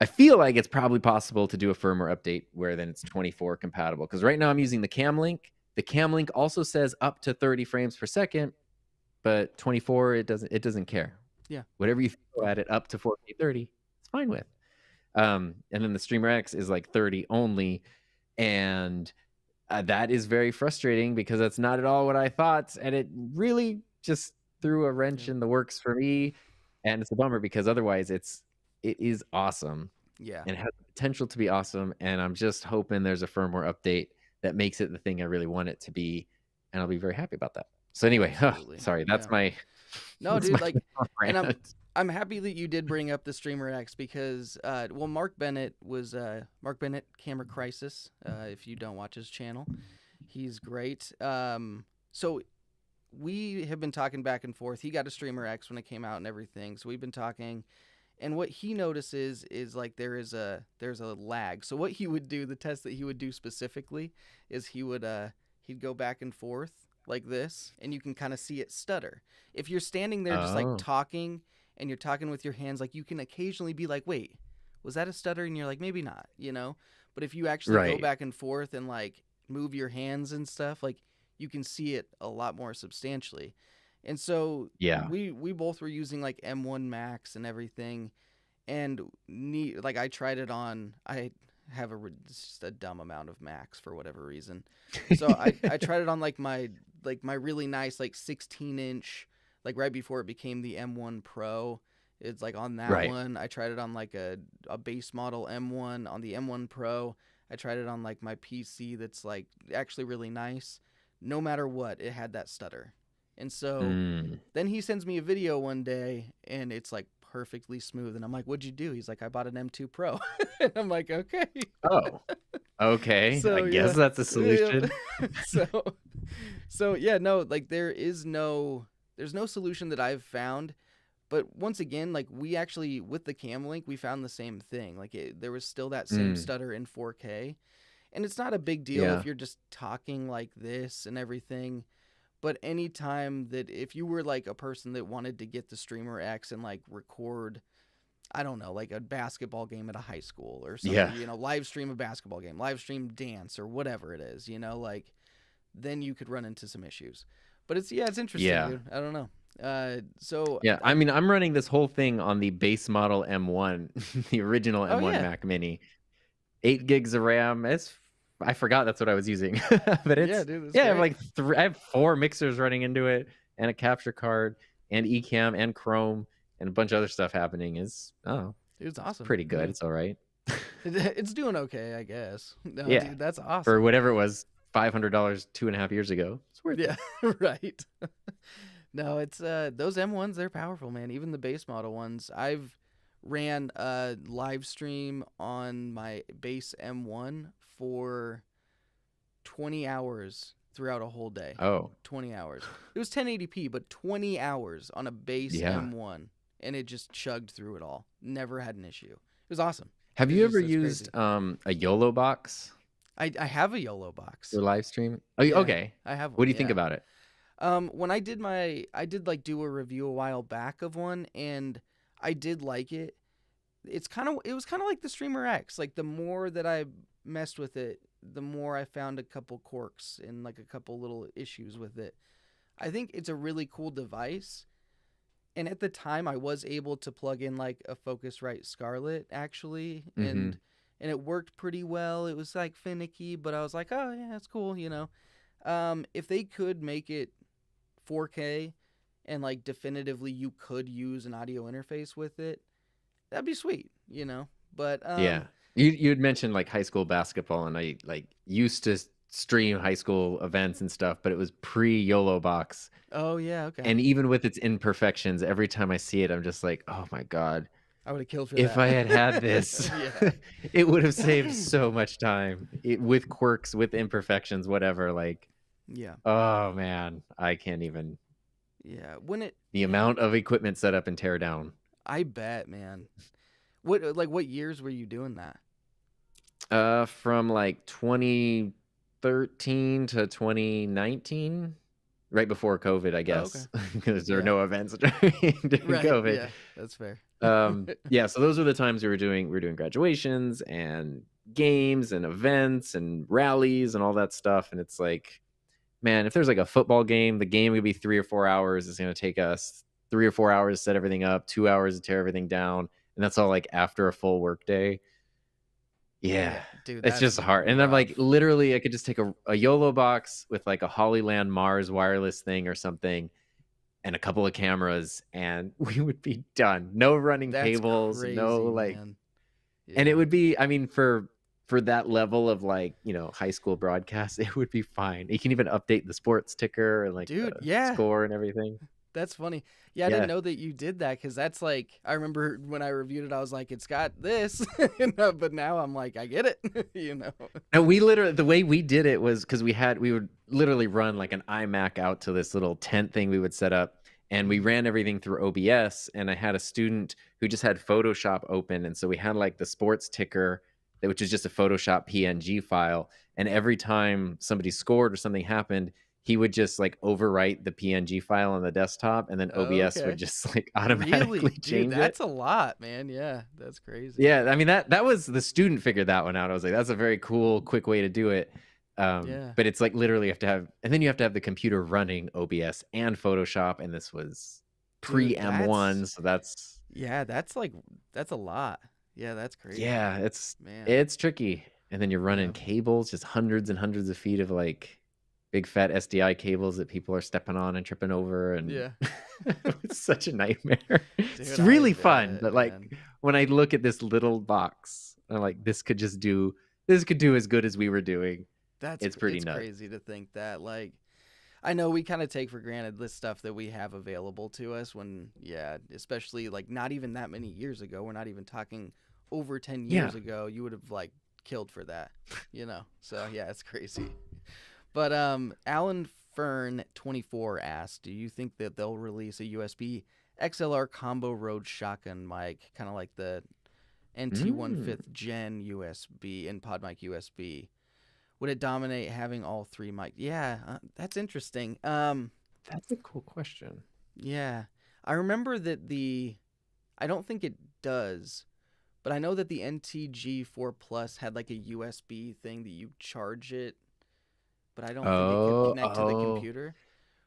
I feel like it's probably possible to do a firmware update where then it's 24 compatible. Because right now I'm using the Cam Link. The Cam Link also says up to 30 frames per second, but 24 it doesn't care. Yeah. Whatever you throw at it up to 4K 30, it's fine with. And then the Streamer X is like 30 only, and That is very frustrating because that's not at all what I thought, and it really just threw a wrench in the works for me, and it's a bummer because otherwise it is awesome. Yeah. And it has the potential to be awesome, and I'm just hoping there's a firmware update that makes it the thing I really want it to be, and I'll be very happy about that. So anyway, sorry, that's my No, that's dude, my and I'm happy that you did bring up the Streamer X because well, Mark Bennett Camera Crisis, if you don't watch his channel, he's great. So we have been talking back and forth. He got a Streamer X when it came out and everything, so we've been talking. And what he notices is like there's a lag. So what he would do, the test that he would do specifically, is he'd go back and forth like this, and you can kind of see it stutter. If you're standing there just like talking and you're talking with your hands, like you can occasionally be like, wait, was that a stutter? And you're like, maybe not, you know? But if you actually go back and forth and like move your hands and stuff, like you can see it a lot more substantially. And so we both were using like M1 Max and everything, and like I tried it on. I have just a dumb amount of Max for whatever reason, so I tried it on like my really nice like 16-inch, like right before it became the M1 Pro. It's like on that one. I tried it on like a base model M1 on the M1 Pro. I tried it on like my PC that's like actually really nice. No matter what, it had that stutter. And so then he sends me a video one day and it's like perfectly smooth. And I'm like, what'd you do? He's like, I bought an M2 Pro. And I'm like, okay. Oh, okay. So, I guess that's a solution. So yeah, no, like there's no solution that I've found. But once again, like we actually, with the Cam Link, we found the same thing. Like there was still that same stutter in 4K. And it's not a big deal if you're just talking like this and everything. But anytime that if you were like a person that wanted to get the Streamer X and like record, I don't know, like a basketball game at a high school or something, you know, live stream a basketball game, live stream dance or whatever it is, you know, like then you could run into some issues. But it's interesting, dude. I don't know. I mean, I'm running this whole thing on the base model M1, the original M1 Mac Mini, 8 gigs of RAM. I forgot that's what I was using, but it's dude, I have like I have 4 mixers running into it and a capture card and Ecamm and Chrome and a bunch of other stuff happening. It's awesome. Pretty good. It's all right. It's doing okay, I guess. No, dude, that's awesome. For whatever it was, $500 2.5 years ago. It's worth it. Right. No, it's those M1s, they're powerful, man. Even the base model ones. I've ran a live stream on my base M1 for 20 hours throughout a whole day. 20 hours. It was 1080p, but 20 hours on a base M1, and it just chugged through it all. Never had an issue. It was awesome. Have you ever used a YOLO box? I have a YOLO box for live stream. Oh, okay. I have one. What do you think about it? When I did like do a review a while back of one, and I did like it. It was kind of like the Streamer X. Like the more that I messed with it, the more I found a couple quirks and like a couple little issues with it. I think it's a really cool device. And at the time I was able to plug in like a Focusrite Scarlett actually, and it worked pretty well. It was like finicky, but I was like, oh yeah, that's cool, you know. If they could make it 4K and like definitively you could use an audio interface with it, that'd be sweet, you know. But you had mentioned like high school basketball, and I like used to stream high school events and stuff, but it was pre-YOLO box. Oh yeah, okay. And even with its imperfections, every time I see it, I'm just like, oh my god, I would have killed for if I had this. It would have saved so much time with quirks, with imperfections, whatever. Like, oh man, I can't even. The amount of equipment set up and tear down. I bet, man. What years were you doing that? From like 2013 to 2019, right before COVID, I guess, because there were no events during COVID. Yeah, that's fair. So those were the times we were doing graduations and games and events and rallies and all that stuff. And it's like, man, if there's like a football game, the game would be 3 or 4 hours. It's going to take us 3 or 4 hours to set everything up, 2 hours to tear everything down. And that's all like after a full work day. Yeah. dude, It's just hard. And I'm like, literally, I could just take a YOLO box with like a Hollyland Mars wireless thing or something and a couple of cameras, and we would be done. No running cables, crazy, no like, man. Yeah. And it would be, I mean, for that level of like, high school broadcast, it would be fine. You can even update the sports ticker and like dude, the score and everything. That's funny. Yeah, I didn't know that you did that, because that's like, I remember when I reviewed it, I was like, it's got this, but now I'm like, I get it, No, we literally, the way we did it was because we would literally run like an iMac out to this little tent thing we would set up, and we ran everything through OBS, and I had a student who just had Photoshop open, and so we had like the sports ticker, which is just a Photoshop PNG file, and every time somebody scored or something happened, he would just like overwrite the PNG file on the desktop, and then OBS would just like automatically change it. That's a lot, man. Yeah, that's crazy. Yeah, I mean that was the student figured that one out. I was like, that's a very cool, quick way to do it. But it's like literally you have to have, and then you have to have the computer running OBS and Photoshop, and this was pre M1, so that's that's a lot. Yeah, that's crazy. Yeah, it's tricky, and then you're running cables, just hundreds and hundreds of feet of like big fat SDI cables that people are stepping on and tripping over, and it's such a nightmare. Dude, it's really fun, but like when I look at this little box, I'm like, this could do as good as we were doing. It's pretty nuts. Crazy to think that. Like, I know we kind of take for granted this stuff that we have available to us when, especially like not even that many years ago. We're not even talking over 10 years ago. You would have like killed for that, So yeah, it's crazy. But Alan Fern 24 asked, do you think that they'll release a USB XLR combo Rode shotgun mic, kind of like the NT1 5th gen USB and PodMic USB? Would it dominate having all three mics? Yeah, that's interesting. That's a cool question. Yeah, I remember that I don't think it does, but I know that the NTG4 Plus had like a USB thing that you charge it, but I don't think it can connect to the computer.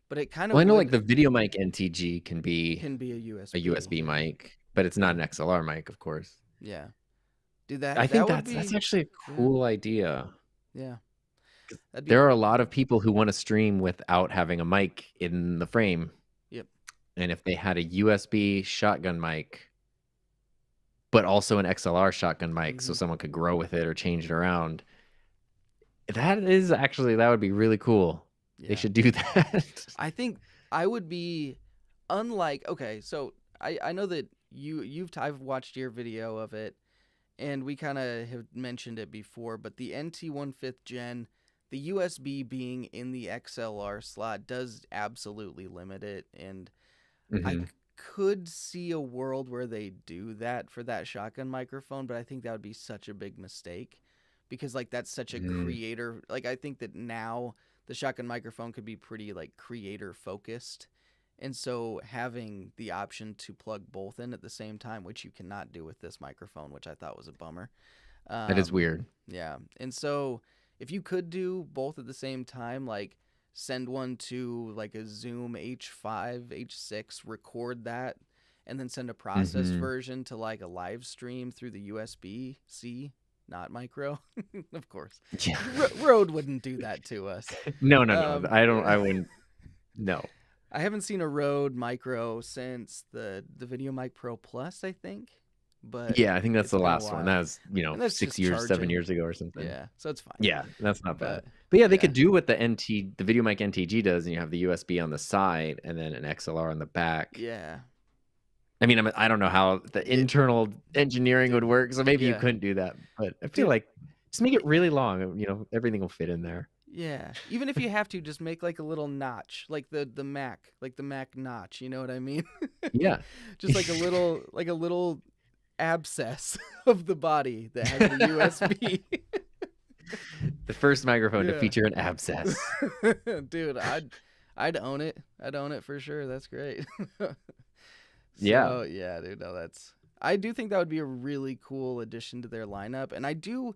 But it kind of. Well, I know like the video mic NTG can be a USB mic, but it's not an XLR mic, of course. Yeah, do that. I think that's actually a cool idea. Yeah. There are a lot of people who want to stream without having a mic in the frame. Yep. And if they had a USB shotgun mic, but also an XLR shotgun mic, so someone could grow with it or change it around, that would be really cool. Yeah. They should do that. I think I would be okay, so I know that I've watched your video of it, and we kind of have mentioned it before, but the NT1 5th gen, the USB being in the XLR slot does absolutely limit it, and I could see a world where they do that for that shotgun microphone, but I think that would be such a big mistake, because like that's such a creator, like I think that now the shotgun microphone could be pretty like creator focused, and so having the option to plug both in at the same time, which you cannot do with this microphone, which I thought was a bummer. That is weird. Yeah, and so if you could do both at the same time, like send one to like a Zoom H5, H6, record that, and then send a processed version to like a live stream through the USB-C, not micro, of course. Yeah. Rode wouldn't do that to us. No. I wouldn't. No. I haven't seen a Rode micro since the Video Mic Pro Plus, I think. But yeah, I think that's the last one. That was 6 years, 7 years ago or something. Yeah, so it's fine. Yeah, that's not bad. But yeah, they could do what the Video Mic NTG does, and you have the USB on the side and then an XLR on the back. Yeah. I mean, I don't know how the internal engineering would work, so maybe you couldn't do that. But I feel like just make it really long. Everything will fit in there. Yeah, even if you have to, just make like a little notch, like the Mac, like the Mac notch. You know what I mean? Yeah. Just like a little abscess of the body that has the USB. The first microphone to feature an abscess. Dude, I'd own it. I'd own it for sure. That's great. Yeah, dude. No, I do think that would be a really cool addition to their lineup, and I don't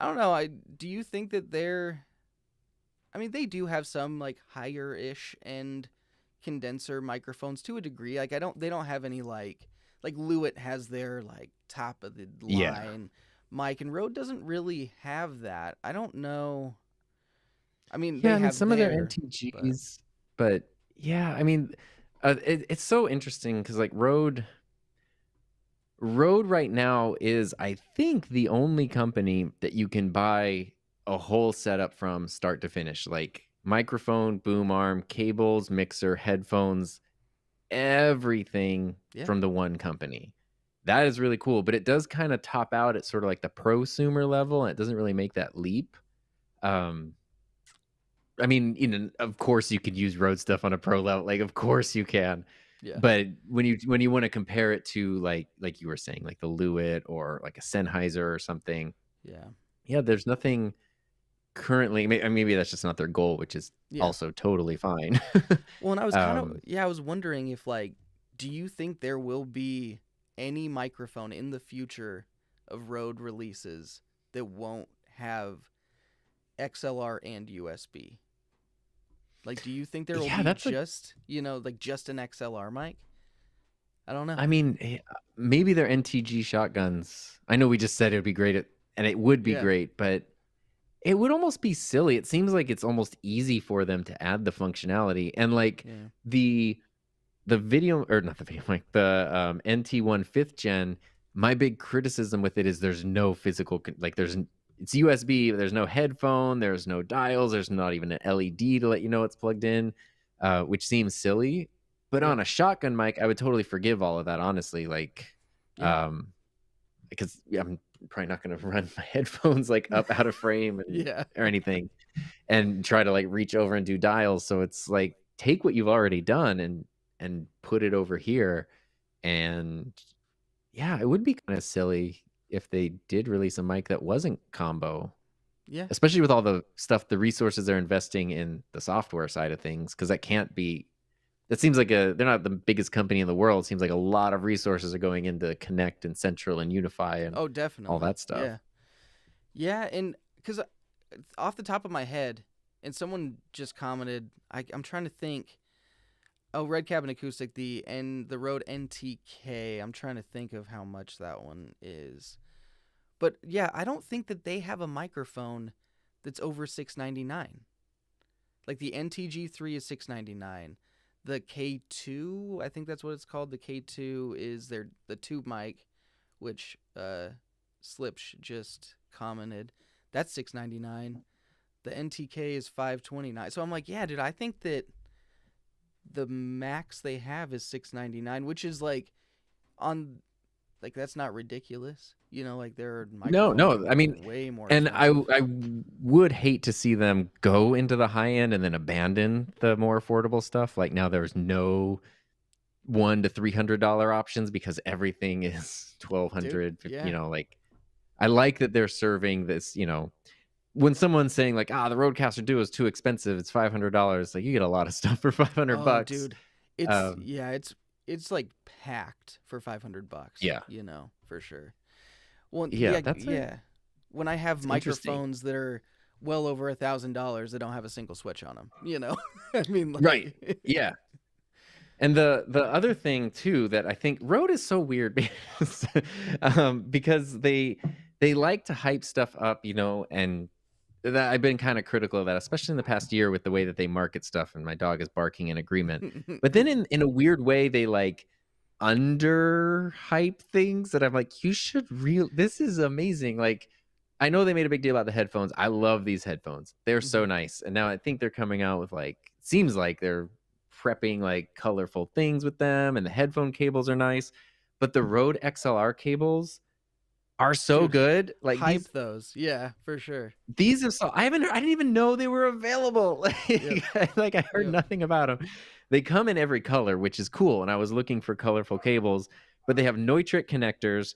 know. Do you think that they do have some like higher-ish end condenser microphones to a degree. Like they don't have any like Lewitt has their like top of the line, mic, and Rode doesn't really have that. I don't know. I mean, Yeah, they I mean have some of their but NTGs, but yeah, I mean, it's so interesting because like Rode right now is, I think, the only company that you can buy a whole setup from start to finish, like microphone, boom arm, cables, mixer, headphones, everything yeah, from the one company. That is really cool, but it does kind of top out at sort of like the prosumer level, and it doesn't really make that leap. Um, I mean, of course you could use Rode stuff on a pro level, like of course you can. yeah, But when you want to compare it to like you were saying, like the Lewitt or like a Sennheiser or something, yeah, yeah, there's nothing currently. Maybe that's just not their goal, which is yeah. also totally fine. Well, and I was kind of um, yeah, I was wondering if like, do you think there will be any microphone in the future of Rode releases that won't have XLR and USB? Like, do you think there will yeah, be that's a. just, like just an XLR mic? I don't know. I mean, maybe their NTG shotguns. I know we just said it would be great and it would be Yeah. great, but it would almost be silly. It seems like it's almost easy for them to add the functionality and like Yeah. the the video or not the video mic, the NT1 5th gen. My big criticism with it is there's no physical like it's USB, but there's no headphone, there's no dials, there's not even an LED to let you know it's plugged in, which seems silly. But Yeah. on a shotgun mic, I would totally forgive all of that, honestly. Like, Yeah. um, because I'm probably not going to run my headphones like up out of frame Yeah. or anything and try to like reach over and do dials. So it's like take what you've already done and put it over here. And yeah, it would be kind of silly if they did release a mic that wasn't combo, Yeah. especially with all the stuff, the resources they're investing in the software side of things, because that can't be. That seems like they're not the biggest company in the world. It seems like a lot of resources are going into Connect and Central and Unify and Oh, all definitely. that stuff. Yeah. Yeah, and cuz off the top of my head, and someone just commented, I'm trying to think. Oh, Red Cabin Acoustic, the Rode NTK. I'm trying to think of how much that one is. But yeah, I don't think that they have a microphone that's over $699. Like the NTG3 is $699. The K2, I think that's what it's called. The K2 is the tube mic, which Slips just commented. That's $699. The NTK is $529. So I'm like, yeah, dude, I think that the max they have is $699, which is like on like that's not ridiculous. Like there are No, microphones that no. I are mean, way more and I expensive. I would hate to see them go into the high end and then abandon the more affordable stuff. Like now there's no $100 to $300 options because everything is Dude, 1200. yeah. Like I like that they're serving this. When someone's saying like, the Rodecaster Duo is too expensive, it's $500. Like you get a lot of stuff for 500 Oh, bucks. dude. It's Um, yeah, it's like packed for $500, yeah, for sure. Well, yeah, yeah, yeah. When I have it's interesting, microphones that are well over $1,000 that don't have a single switch on them. I mean, right? like, Yeah. And the other thing too that I think Rode is so weird because they like to hype stuff up, and that I've been kind of critical of that, especially in the past year with the way that they market stuff. And my dog is barking in agreement. But then in a weird way, they like under hype things that I'm like, you should this is amazing. Like, I know they made a big deal about the headphones. I love these headphones. They're so Mhm. nice. And now I think they're coming out with seems like they're prepping like colorful things with them, and the headphone cables are nice. But the Rode XLR cables are so Dude, good. Like hype those. Yeah, for sure. these are so I didn't even know they were available. Yep. Like I heard Yep. nothing about them. They come in every color, which is cool. And I was looking for colorful cables, but they have Neutrik connectors.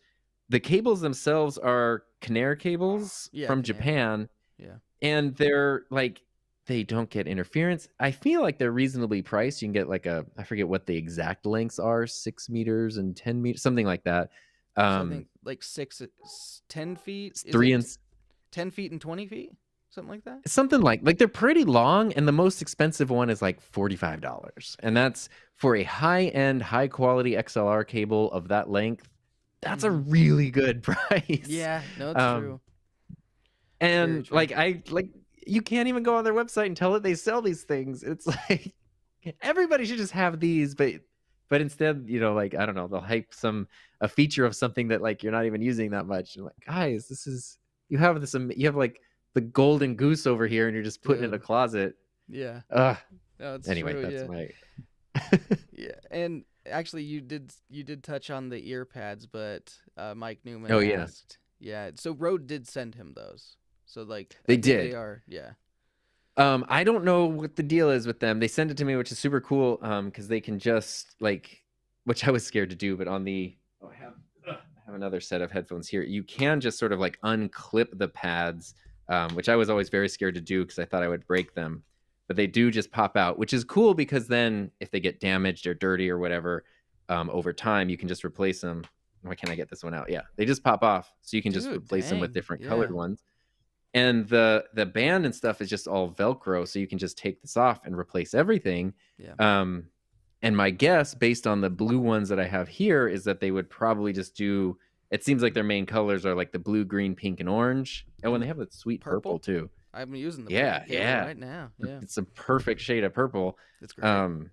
The cables themselves are Canary cables Yeah, from Canary. Japan, Yeah. and they're like they don't get interference. I feel like they're reasonably priced. You can get like I forget what the exact lengths are, 6 meters and 10 meters, something like that. So I think like 10 feet. It's Is 3 it and 10 feet and 20 feet? Something like that? something like they're pretty long, and the most expensive one is like $45, and that's for a high-end, high-quality XLR cable of that length. that's a really good price. Yeah, no, it's true. And like you can't even go on their website and tell that they sell these things. It's like everybody should just have these, but instead, like I don't know, they'll hype a feature of something that like you're not even using that much. You're like, guys, you have like the golden goose over here, and you're just putting it in a closet. Yeah. No, it's anyway, true, that's my yeah. And actually, you did touch on the ear pads, but Mike Newman asked, so Rode did send him those. So like they did. They are, yeah. I don't know what the deal is with them. They send it to me, which is super cool, because they can just like, which I was scared to do, but on the I have another set of headphones here. You can just sort of like unclip the pads, which I was always very scared to do because I thought I would break them. But they do just pop out, which is cool because then if they get damaged or dirty or whatever, over time, you can just replace them. Why can't I get this one out? Yeah, they just pop off, so you can just replace them with different colored ones. And the band and stuff is just all Velcro, so you can just take this off and replace everything. Yeah. And my guess, based on the blue ones that I have here, is that they would probably just do. It seems like their main colors are like the blue, green, pink, and orange. Oh, and they have that sweet purple too. I'm using the purple cable right now. Yeah, it's a perfect shade of purple. It's great.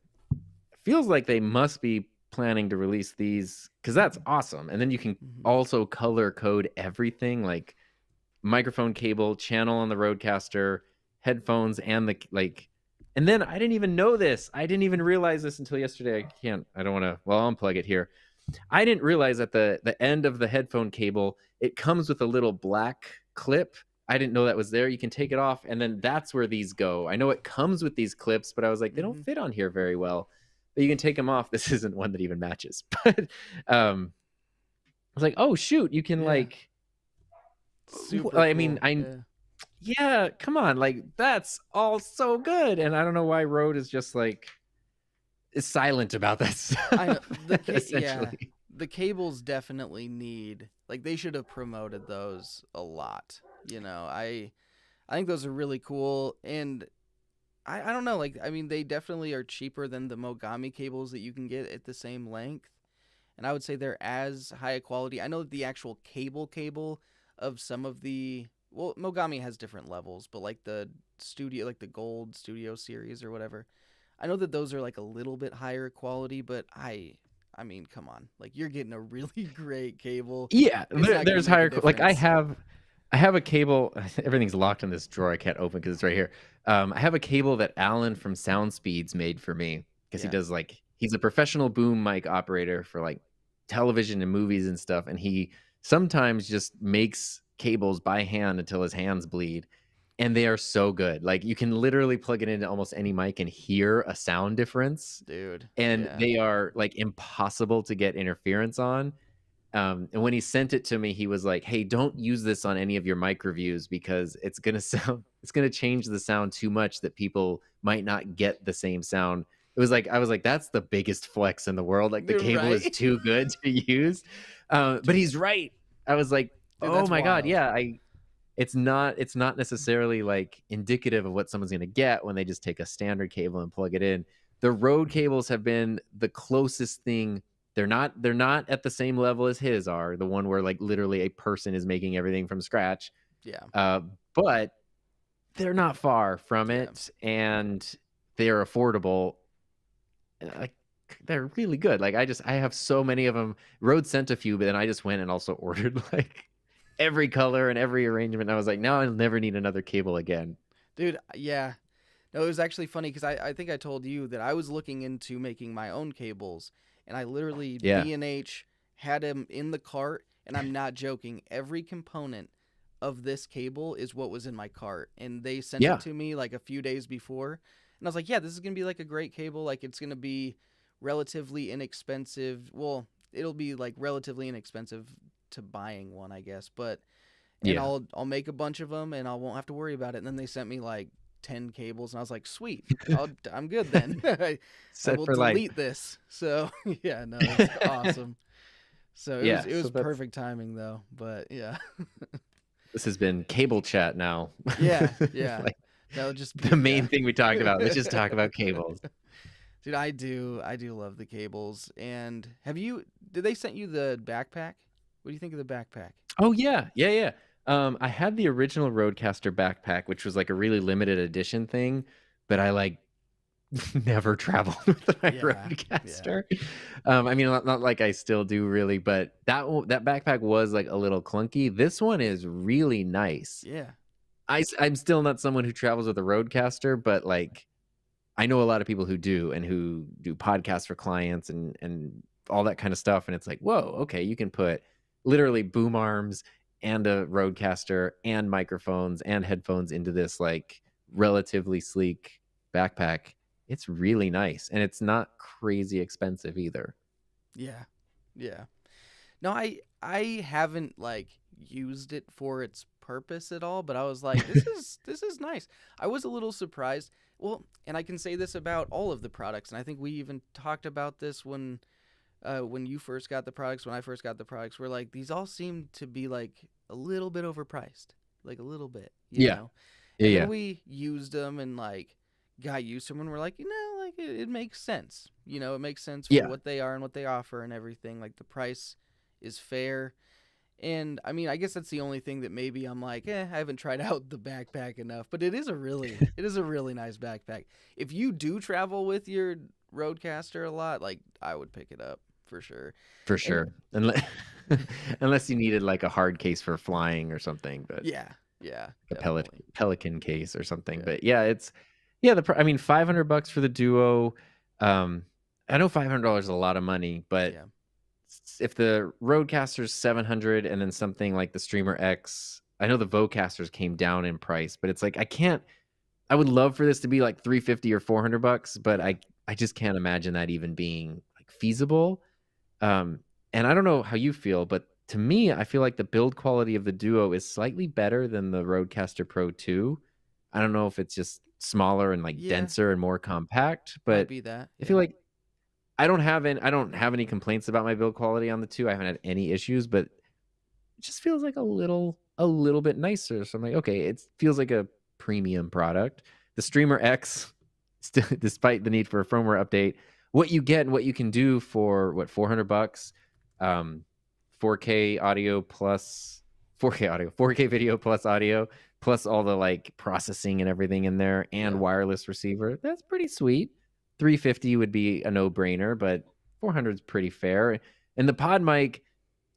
Feels like they must be planning to release these because that's awesome. And then you can also color code everything, like microphone cable, channel on the Rodecaster, headphones, and and then I didn't even know this. I didn't even realize this until yesterday. I don't want to, I'll unplug it here. I didn't realize at the end of the headphone cable, it comes with a little black clip. I didn't know that was there. You can take it off, and then that's where these go. I know it comes with these clips, but I was like, they don't fit on here very well. But you can take them off. This isn't one that even matches. But I was like, oh, shoot, you can like... Super I mean, yeah, come on, like that's all so good, and I don't know why Rode is just like is silent about that stuff. Essentially, the cables definitely need, like, they should have promoted those a lot. I think those are really cool, and I don't know, like, I mean, they definitely are cheaper than the Mogami cables that you can get at the same length, and I would say they're as high a quality. I know that the actual cable of some of the, well, Mogami has different levels, but like the studio, like the Gold Studio series or whatever, I know that those are like a little bit higher quality, but I mean, come on, like you're getting a really great cable. Yeah, there's higher, like I have a cable. Everything's locked in this drawer. I can't open because it's right here. I have a cable that Alan from Sound Speeds made for me because he does he's a professional boom mic operator for like television and movies and stuff, and he sometimes just makes cables by hand until his hands bleed, and they are so good. Like you can literally plug it into almost any mic and hear a sound difference, dude. And they are like impossible to get interference on. And when he sent it to me, he was like, hey, don't use this on any of your mic reviews because it's gonna change the sound too much that people might not get the same sound. It was like, I was like, that's the biggest flex in the world. Like the cable is too good to use. But he's right. I was like, dude, oh my God. Yeah. It's not necessarily like indicative of what someone's going to get when they just take a standard cable and plug it in. The Rode cables have been the closest thing. They're not at the same level as his are, the one where like literally a person is making everything from scratch. Yeah. But they're not far from it, and they are affordable. Like they're really good. Like I have so many of them. Rode sent a few, but then I just went and also ordered like every color and every arrangement. And I was like, now I'll never need another cable again. Dude, yeah. No, it was actually funny because I think I told you that I was looking into making my own cables, and I literally B&H had them in the cart, and I'm not joking. Every component of this cable is what was in my cart, and they sent it to me like a few days before. And I was like, yeah, this is going to be like a great cable. Like it's going to be relatively inexpensive. Well, it'll be like relatively inexpensive to buying one, I guess. But I'll make a bunch of them and I won't have to worry about it. And then they sent me like 10 cables and I was like, sweet, I'm good then. I will delete this. So yeah, no, it's awesome. So it was perfect timing though. But yeah. This has been cable chat now. Yeah. Like, that'll just be the main thing we talked about. Let's just talk about cables. Dude, I do love the cables. And did they send you the backpack? What do you think of the backpack? Oh yeah, yeah, yeah. I had the original Roadcaster backpack, which was like a really limited edition thing, but I like never traveled with my Yeah, yeah, Roadcaster. I mean, not like I still do really, but that backpack was like a little clunky. This one is really nice. yeah, I'm still not someone who travels with a Roadcaster, but like I know a lot of people who do and who do podcasts for clients and all that kind of stuff. And it's like, whoa, okay, you can put literally boom arms and a Roadcaster and microphones and headphones into this like relatively sleek backpack. It's really nice and it's not crazy expensive either. yeah, yeah. No, I haven't like used it for its purpose at all, but I was like, this is nice. I was a little surprised. Well, and I can say this about all of the products, and I think we even talked about this when you first got the products, when I first got the products. We're like, these all seem to be like a little bit overpriced, like a little bit, you Yeah. know. Yeah. And then Yeah. we used them and like got used to them, and we're like, like it makes sense. It makes sense for Yeah. what they are and what they offer and everything. Like the price is fair. And I mean, I guess that's the only thing that maybe I'm like, I haven't tried out the backpack enough. But it is a really nice backpack. If you do travel with your Roadcaster a lot, like I would pick it up for sure. For And sure. Unless unless you needed like a hard case for flying or something, but yeah, yeah, a definitely. Pelican case or something. Yeah, But yeah, it's yeah, I mean $500 for the Duo. Um I know $500 is a lot of money, but yeah, if the Rodecaster's 700 and then something like the Streamer X, I know the Vocasters came down in price, but it's like I would love for this to be like 350 or $400, but yeah, I just can't imagine that even being like feasible. Um, and I don't know how you feel, but to me, I feel like the build quality of the Duo is slightly better than the Rodecaster Pro 2. I don't know if it's just smaller and like yeah. denser and more compact, Might but be that. I feel Yeah, like I don't have any complaints about my build quality on the 2. I haven't had any issues, but it just feels like a little bit nicer. So I'm like, okay, it feels like a premium product. The Streamer X, despite the need for a firmware update, what you get and what you can do for what $400, um, 4K audio plus 4K audio, 4K video plus audio, plus all the like processing and everything in there, and yeah, wireless receiver. That's pretty sweet. 350 would be a no brainer, but 400 is pretty fair. And the pod mic,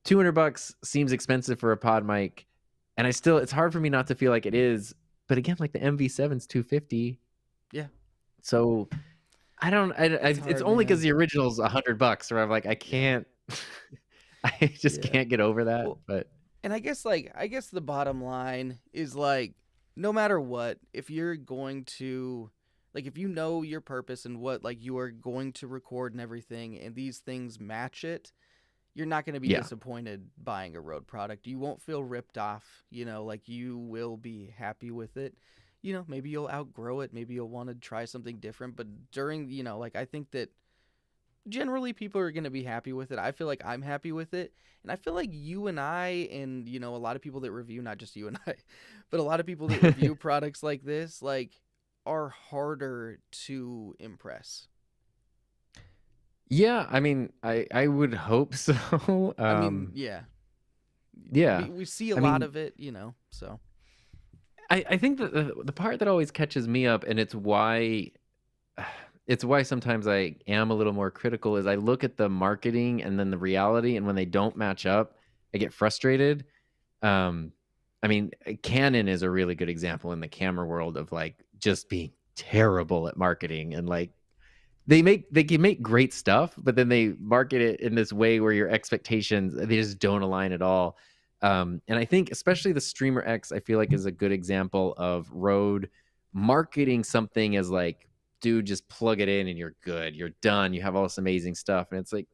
$200 seems expensive for a pod mic, and it's hard for me not to feel like it is. But again, like the MV7's 250, yeah. so I don't. It's It's hard, only because man. the original's $100, where I'm like, I Yeah, can't, I just yeah. can't get over that. Well, But and I guess the bottom line is like no matter what, if you're going to like if you know your purpose and what like you are going to record and everything and these things match it, you're not going to be yeah, disappointed buying a Rode product. You won't feel ripped off, like you will be happy with it. Maybe you'll outgrow it, maybe you'll want to try something different, but during, like I think that generally people are going to be happy with it. I feel like I'm happy with it. And I feel like you and I and a lot of people that review, not just you and I, but a lot of people that review products like this like are harder to impress. yeah. I mean, I would hope so. I mean, yeah. Yeah. We see a I lot mean, of it, so I think that the part that always catches me up, and it's why sometimes I am a little more critical, is I look at the marketing and then the reality, and when they don't match up, I get frustrated. Um, I mean, Canon is a really good example in the camera world of like just being terrible at marketing, and like they can make great stuff, but then they market it in this way where your expectations, they just don't align at all. And I think especially the Streamer X, I feel like is a good example of Rode marketing something as like, dude, just plug it in and you're good, you're done, you have all this amazing stuff, and it's like,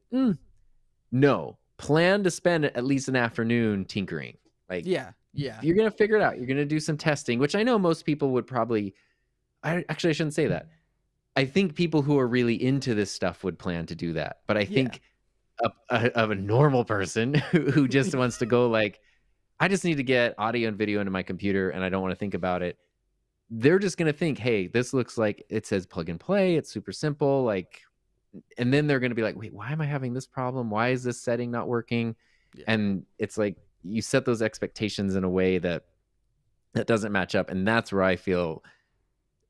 no, plan to spend at least an afternoon tinkering. Like, yeah, yeah, you're gonna figure it out. You're gonna do some testing, which I know most people would probably. I shouldn't say that. I think people who are really into this stuff would plan to do that. But I yeah, think of a normal person who just wants to go like, I just need to get audio and video into my computer and I don't want to think about it. They're just going to think, hey, this looks like it says plug and play. It's super simple. Like, and then they're going to be like, wait, why am I having this problem? Why is this setting not working? Yeah. And it's like you set those expectations in a way that doesn't match up, and that's where I feel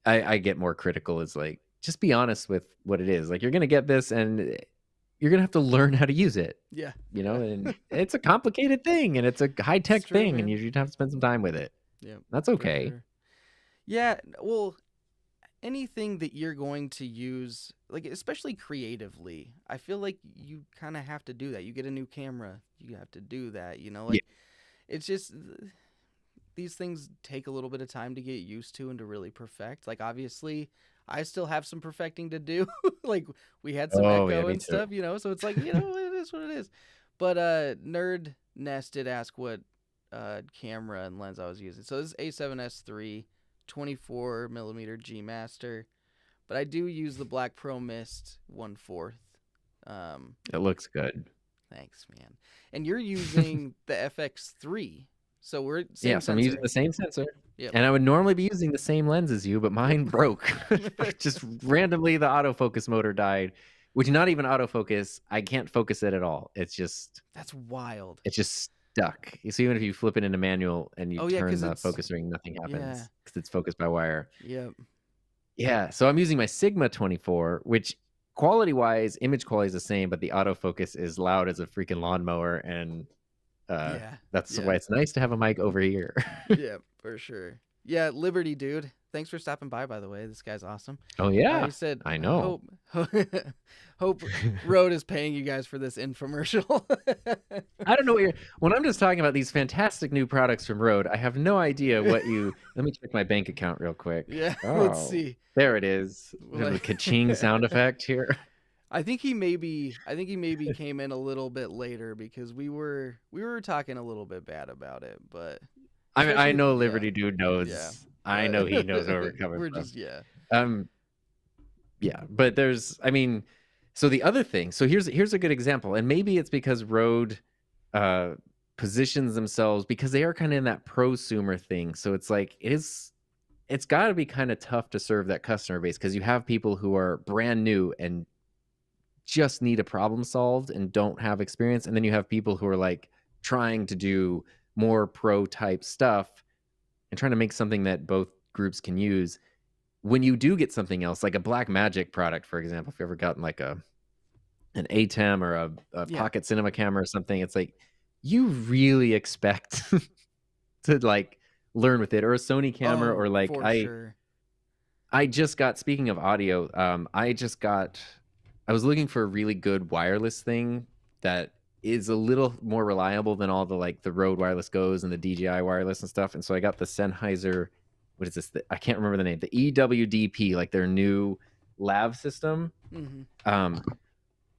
I get more critical. Is like, just be honest with what it is. Like, you're gonna get this, and you're gonna have to learn how to use it. Yeah. And it's a complicated thing, and it's a high tech thing, man. and you have to spend some time with it. Yeah, that's okay. Sure. Yeah, well, anything that you're going to use, like especially creatively, I feel like you kind of have to do that. You get a new camera, you have to do that. Like it's just these things take a little bit of time to get used to and to really perfect. Like obviously, I still have some perfecting to do. Like we had some echo and stuff, so it's like, it is what it is. But Nerd Nest did ask what camera and lens I was using. So this is A7S III 24 millimeter G Master, but I do use the Black Pro Mist 1/4. It looks good. Thanks, man. And you're using the FX3, so we're same so I'm using the same sensor. Yep. And I would normally be using the same lens as you, but mine broke. Just randomly, the autofocus motor died, which not even autofocus. I can't focus it at all. It's just that's wild. It's just stuck. So even if you flip it into manual and you turn the focus ring, nothing happens because it's focused by wire. Yep. Yeah. So I'm using my Sigma 24, which quality-wise, image quality is the same, but the autofocus is loud as a freaking lawnmower, and that's why it's nice to have a mic over here. Yeah, for sure. Yeah, Liberty, dude. Thanks for stopping by the way. This guy's awesome. Oh yeah. He said, I know. Hope Rode is paying you guys for this infomercial. I don't know when I'm just talking about these fantastic new products from Rode, I have no idea what you let me check my bank account real quick. Yeah. Let's see. There it is. We have a ka-ching sound effect here. I think he maybe came in a little bit later because we were talking a little bit bad about it, but I know Liberty Dude knows. Yeah. I know he knows where we're coming from. Just but there's so the other thing, so here's a good example, and maybe it's because Rode positions themselves, because they are kind of in that prosumer thing, so it's like it's got to be kind of tough to serve that customer base, because you have people who are brand new and just need a problem solved and don't have experience, and then you have people who are like trying to do more pro type stuff and trying to make something that both groups can use. When you do get something else, like a Blackmagic product, for example, if you've ever gotten like an ATEM or a Pocket Cinema camera or something, it's like you really expect to like learn with it, or a Sony camera, or like I just got, speaking of audio, I was looking for a really good wireless thing that is a little more reliable than all the like the Rode Wireless Go's and the DJI wireless and stuff. And so I got the Sennheiser, what is this? I can't remember the name. The EWDP, like their new lav system. Mm-hmm.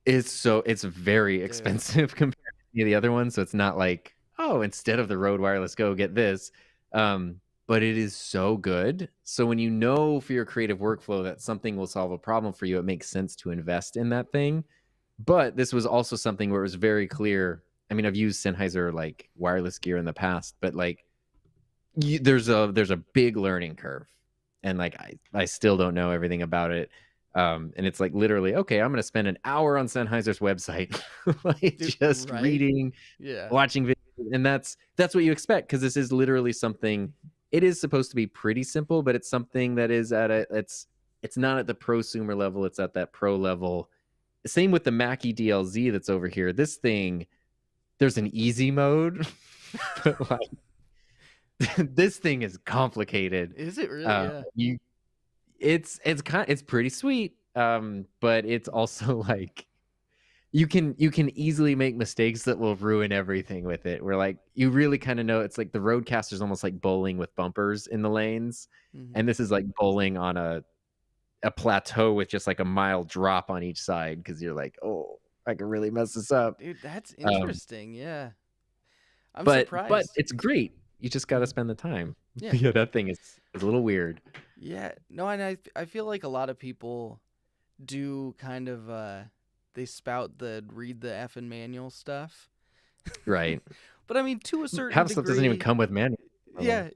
It's very expensive compared to the other one. So it's not like, oh, instead of the Rode Wireless Go, get this. But it is so good. So when you know for your creative workflow that something will solve a problem for you, it makes sense to invest in that thing. But this was also something where it was very clear. I mean, I've used Sennheiser like wireless gear in the past, but like there's a big learning curve, and like I still don't know everything about it. And it's like literally, okay, I'm going to spend an hour on Sennheiser's website, like reading, watching videos, and that's what you expect, because this is literally something. It is supposed to be pretty simple, but it's something that is it's not at the prosumer level. It's at that pro level. Same with the Mackie DLZ that's over here. This thing, there's an easy mode, but like this thing is complicated. Is it really? It's pretty sweet, but it's also like you can easily make mistakes that will ruin everything with it. Where like you really kind of know, it's like the Roadcaster's almost like bowling with bumpers in the lanes, and this is like bowling on a plateau with just like a mild drop on each side, because you're like, oh, I can really mess this up. Dude, that's interesting. I'm surprised. But it's great. You just got to spend the time. Yeah, that thing is a little weird. Yeah, no, and I feel like a lot of people do kind of they spout the read the effing manual stuff. Right. But I mean, to a certain half degree, stuff doesn't even come with manual. Yeah.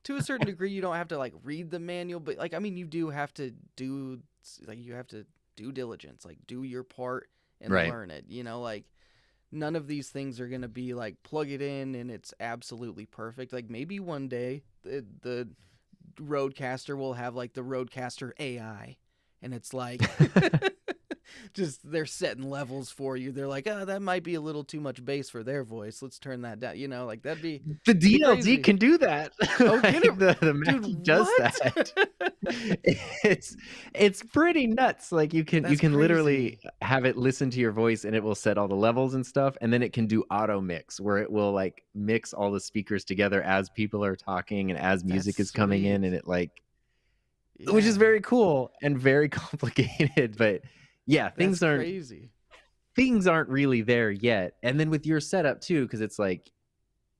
To a certain degree, you don't have to like read the manual, but like I mean, you do have to do due diligence, like do your part and learn it. Like none of these things are going to be like plug it in and it's absolutely perfect. Like maybe one day the Rodecaster will have like the Rodecaster AI, and it's like just they're setting levels for you. They're like, oh, that might be a little too much bass for their voice. Let's turn that down. You know, like The that'd be DLD crazy. can do that. Oh, get it, the Mac dude! does What? that. It's pretty nuts. Like you can That's literally crazy. have it listen to your voice, and it will set all the levels and stuff, and then it can do auto mix, where it will like mix all the speakers together as people are talking and as music That's is coming in, sweet. and it like, Yeah, which is very cool and very complicated. But yeah, that's crazy. things aren't really there yet. And then with your setup too, because it's like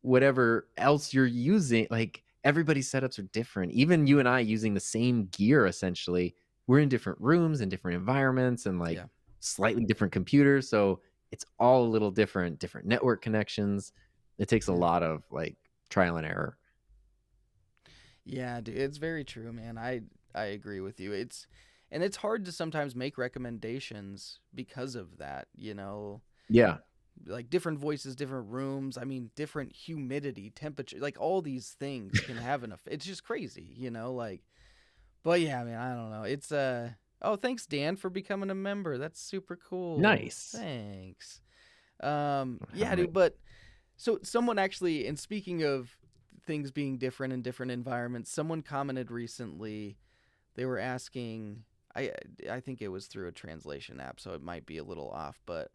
whatever else you're using, like everybody's setups are different. Even you and I using the same gear, essentially, we're in different rooms and different environments and like Yeah. slightly different computers. So it's all a little different network connections. It takes a Yeah. lot of like trial and error. Yeah, dude, it's very true, man. I agree with you. It's hard to sometimes make recommendations because of that, you know. Yeah. Like different voices, different rooms, I mean different humidity, temperature, like all these things can have an effect. It's just crazy, you know, like but yeah, man, I don't know. It's oh, thanks Dan for becoming a member. That's super cool. Nice. Thanks. How Yeah, many- dude, but so someone actually, and speaking of things being different in different environments, someone commented recently. They were asking, I think it was through a translation app, so it might be a little off, but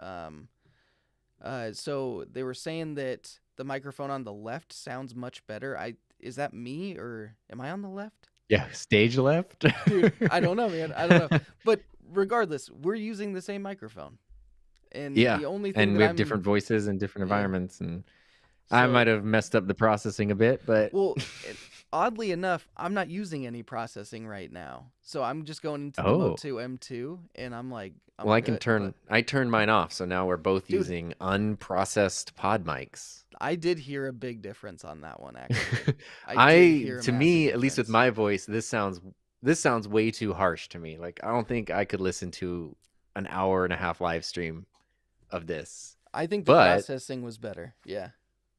so they were saying that the microphone on the left sounds much better. Is that me or am I on the left? Yeah, stage left. Dude, I don't know, man. I don't know. But regardless, we're using the same microphone. And Yeah, the only thing and that we have different voices and different yeah. environments, and I So might have messed up the processing a bit, but well, oddly enough, I'm not using any processing right now. So I'm just going into the oh, Moto M2 and I'm like well, I'm good. But I turned mine off, so now we're both dude, using unprocessed pod mics. I did hear a big difference on that one actually. I did hear a To massive me, at least with difference. my voice, this sounds way too harsh to me. Like I don't think I could listen to an hour and a half live stream of this. I think the But processing was better. Yeah.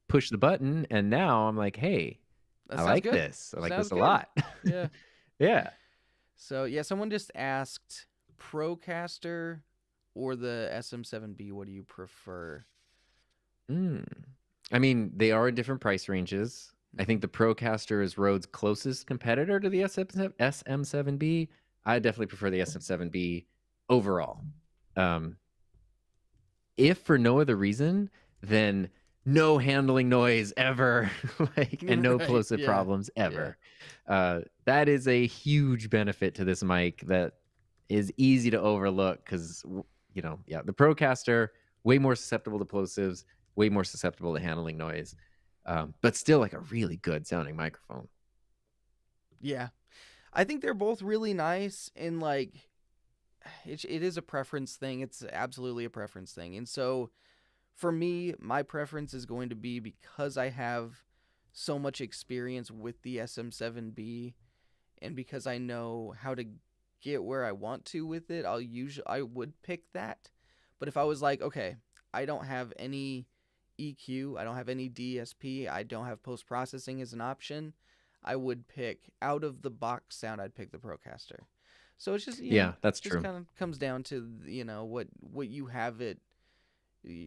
push the button, and now I'm like, hey, That I sounds like good. this. I like Sounds this a good. lot. Yeah. Yeah. So yeah, someone just asked Procaster or the SM7B, what do you prefer? Mm. I mean, they are in different price ranges. I think the Procaster is Rode's closest competitor to the SM7B. I definitely prefer the SM7B overall. If for no other reason than no handling noise ever, like, and no Right. plosive Yeah. problems ever. That is a huge benefit to this mic that is easy to overlook because, you know, yeah, the Procaster, way more susceptible to plosives, way more susceptible to handling noise, but still like a really good sounding microphone. Yeah. I think they're both really nice and like it is a preference thing. It's absolutely a preference thing. And so for me, my preference is going to be because I have so much experience with the SM7B and because I know how to get where I want to with it, I would pick that. But if I was like, okay, I don't have any EQ, I don't have any DSP, I don't have post processing as an option, I would pick out of the box sound. I'd pick the Procaster. So it's just Yeah, that's just true. kind of comes down to what you have it,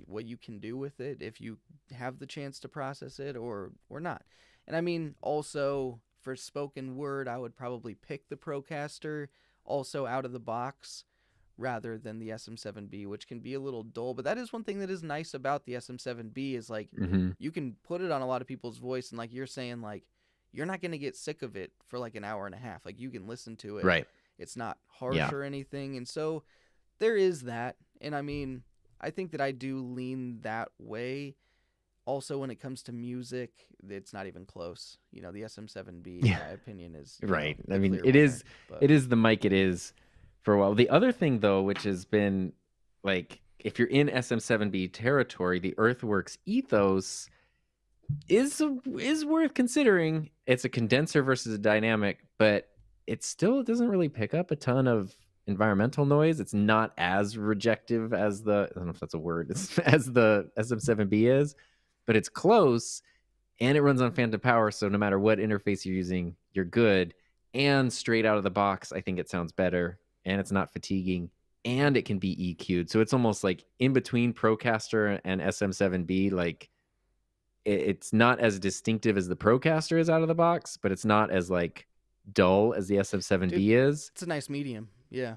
what you can do with it if you have the chance to process it or not. And I mean also for spoken word, I would probably pick the Procaster also out of the box rather than the SM7B, which can be a little dull. But that is one thing that is nice about the SM7B is like you can put it on a lot of people's voice, and like you're saying, like you're not gonna get sick of it for like an hour and a half. Like you can listen to it. Right. It's not harsh Yeah. or anything, and so there is that. And I mean, I think that I do lean that way. Also, when it comes to music, it's not even close. You know, the SM7B, in my opinion, is right. the I mean, clear winner, but it is the mic it is for a while. The other thing though, which has been like, if you're in SM7B territory, the Earthworks ethos is worth considering. It's a condenser versus a dynamic, but it still doesn't really pick up a ton of environmental noise. It's not as rejective as I don't know if that's a word, as the SM7B is, but it's close, and it runs on phantom power. So no matter what interface you're using, you're good. And straight out of the box, I think it sounds better, and it's not fatiguing, and it can be EQ'd. So it's almost like in between Procaster and SM7B. Like it's not as distinctive as the Procaster is out of the box, but it's not as like dull as the SM7B is. It's a nice medium. Yeah.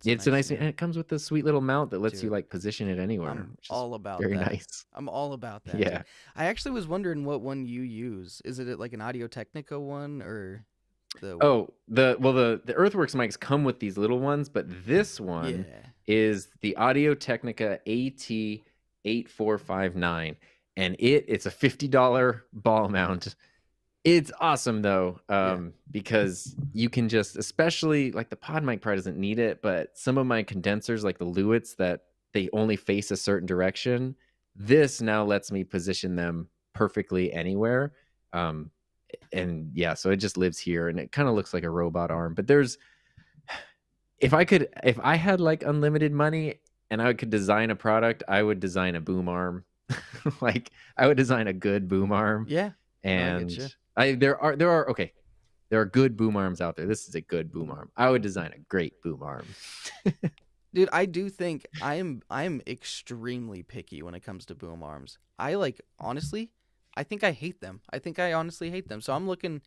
It's a nice, and it comes with this sweet little mount that lets you like position it anywhere. I'm all about very that. nice. I'm all about that. Yeah. Dude. I actually was wondering what one you use. Is it like an Audio Technica one or the? Oh, the Earthworks mics come with these little ones, but this one is the Audio Technica AT8459, and it's a $50 ball mount. It's awesome though, because you can just, especially like the pod mic probably doesn't need it, but some of my condensers, like the Lewitts, that they only face a certain direction, this now lets me position them perfectly anywhere. And yeah, so it just lives here, and it kind of looks like a robot arm. But if I had like unlimited money and I could design a product, I would design a boom arm. Like I would design a good boom arm. Yeah. And there are good boom arms out there. This is a good boom arm. I would design a great boom arm. Dude, I do think I'm extremely picky when it comes to boom arms. Honestly, I think I hate them. I think I honestly hate them. So I'm looking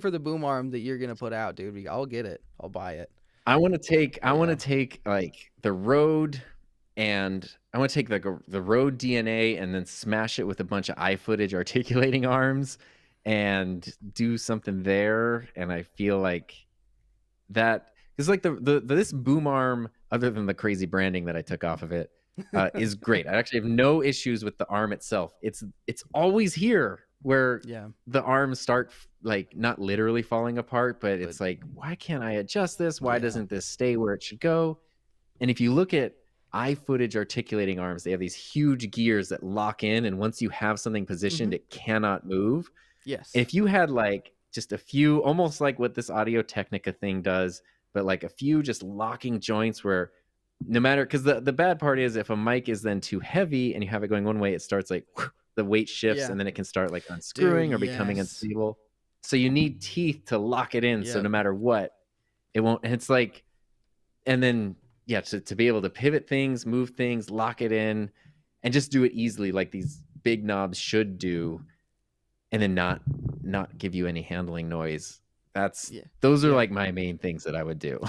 for the boom arm that you're gonna put out, dude. I'll get it. I'll buy it. I want to take like the Rode, and I want to take the Rode DNA and then smash it with a bunch of iFootage articulating arms and do something there. And I feel like that is like this boom arm, other than the crazy branding that I took off of it, is great. I actually have no issues with the arm itself. It's always here where the arms start like not literally falling apart, but it's like, why can't I adjust this? Why doesn't this stay where it should go? And if you look at iFootage articulating arms, they have these huge gears that lock in, and once you have something positioned, it cannot move. Yes. If you had like just a few, almost like what this Audio Technica thing does, but like a few just locking joints where no matter, because the bad part is if a mic is then too heavy and you have it going one way, it starts like the weight shifts, and then it can start like unscrewing or becoming unstable. So you need teeth to lock it in. So no matter what, it won't. And it's like, and then to be able to pivot things, move things, lock it in, and just do it easily like these big knobs should do, and then not give you any handling noise. Those are like my main things that I would do.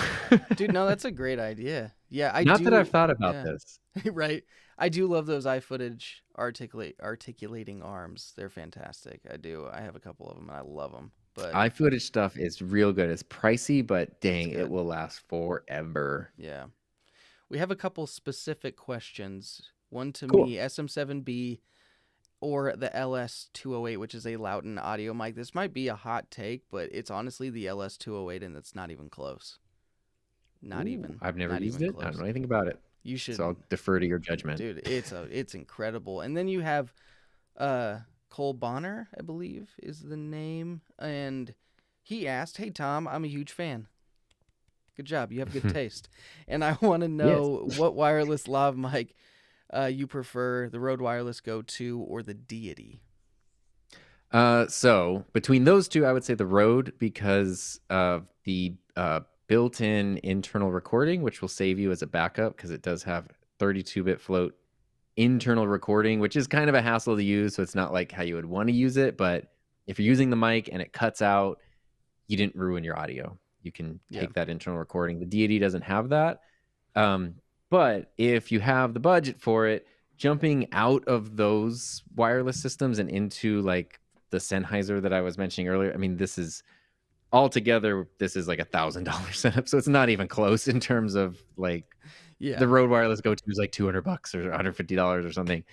Dude, no, that's a great idea. Yeah, that I've thought about this. Right. I do love those iFootage articulating arms. They're fantastic. I do. I have a couple of them and I love them. But iFootage stuff is real good. It's pricey, but dang, it will last forever. Yeah. We have a couple specific questions. One to me, SM7B or the LS208, which is a Lauten audio mic. This might be a hot take, but it's honestly the LS208, and it's not even close. I've never used it. I don't know anything about it. You should. So I'll defer to your judgment. Dude, it's incredible. And then you have Cole Bonner, I believe is the name, and he asked, "Hey Tom, I'm a huge fan. Good job. You have good taste. And I want to know what wireless lav mic you prefer, the Rode Wireless Go 2 or the Deity." So between those two, I would say the Rode, because of the built-in internal recording, which will save you as a backup, because it does have 32-bit float internal recording, which is kind of a hassle to use. So it's not like how you would want to use it. But if you're using the mic and it cuts out, you didn't ruin your audio. You can take that internal recording. The Deity doesn't have that. But if you have the budget for it, jumping out of those wireless systems and into like the Sennheiser that I was mentioning earlier, I mean, this is altogether, this is like $1,000 setup. So it's not even close in terms of like the Rode Wireless Go 2 is like $200 or $150 or something.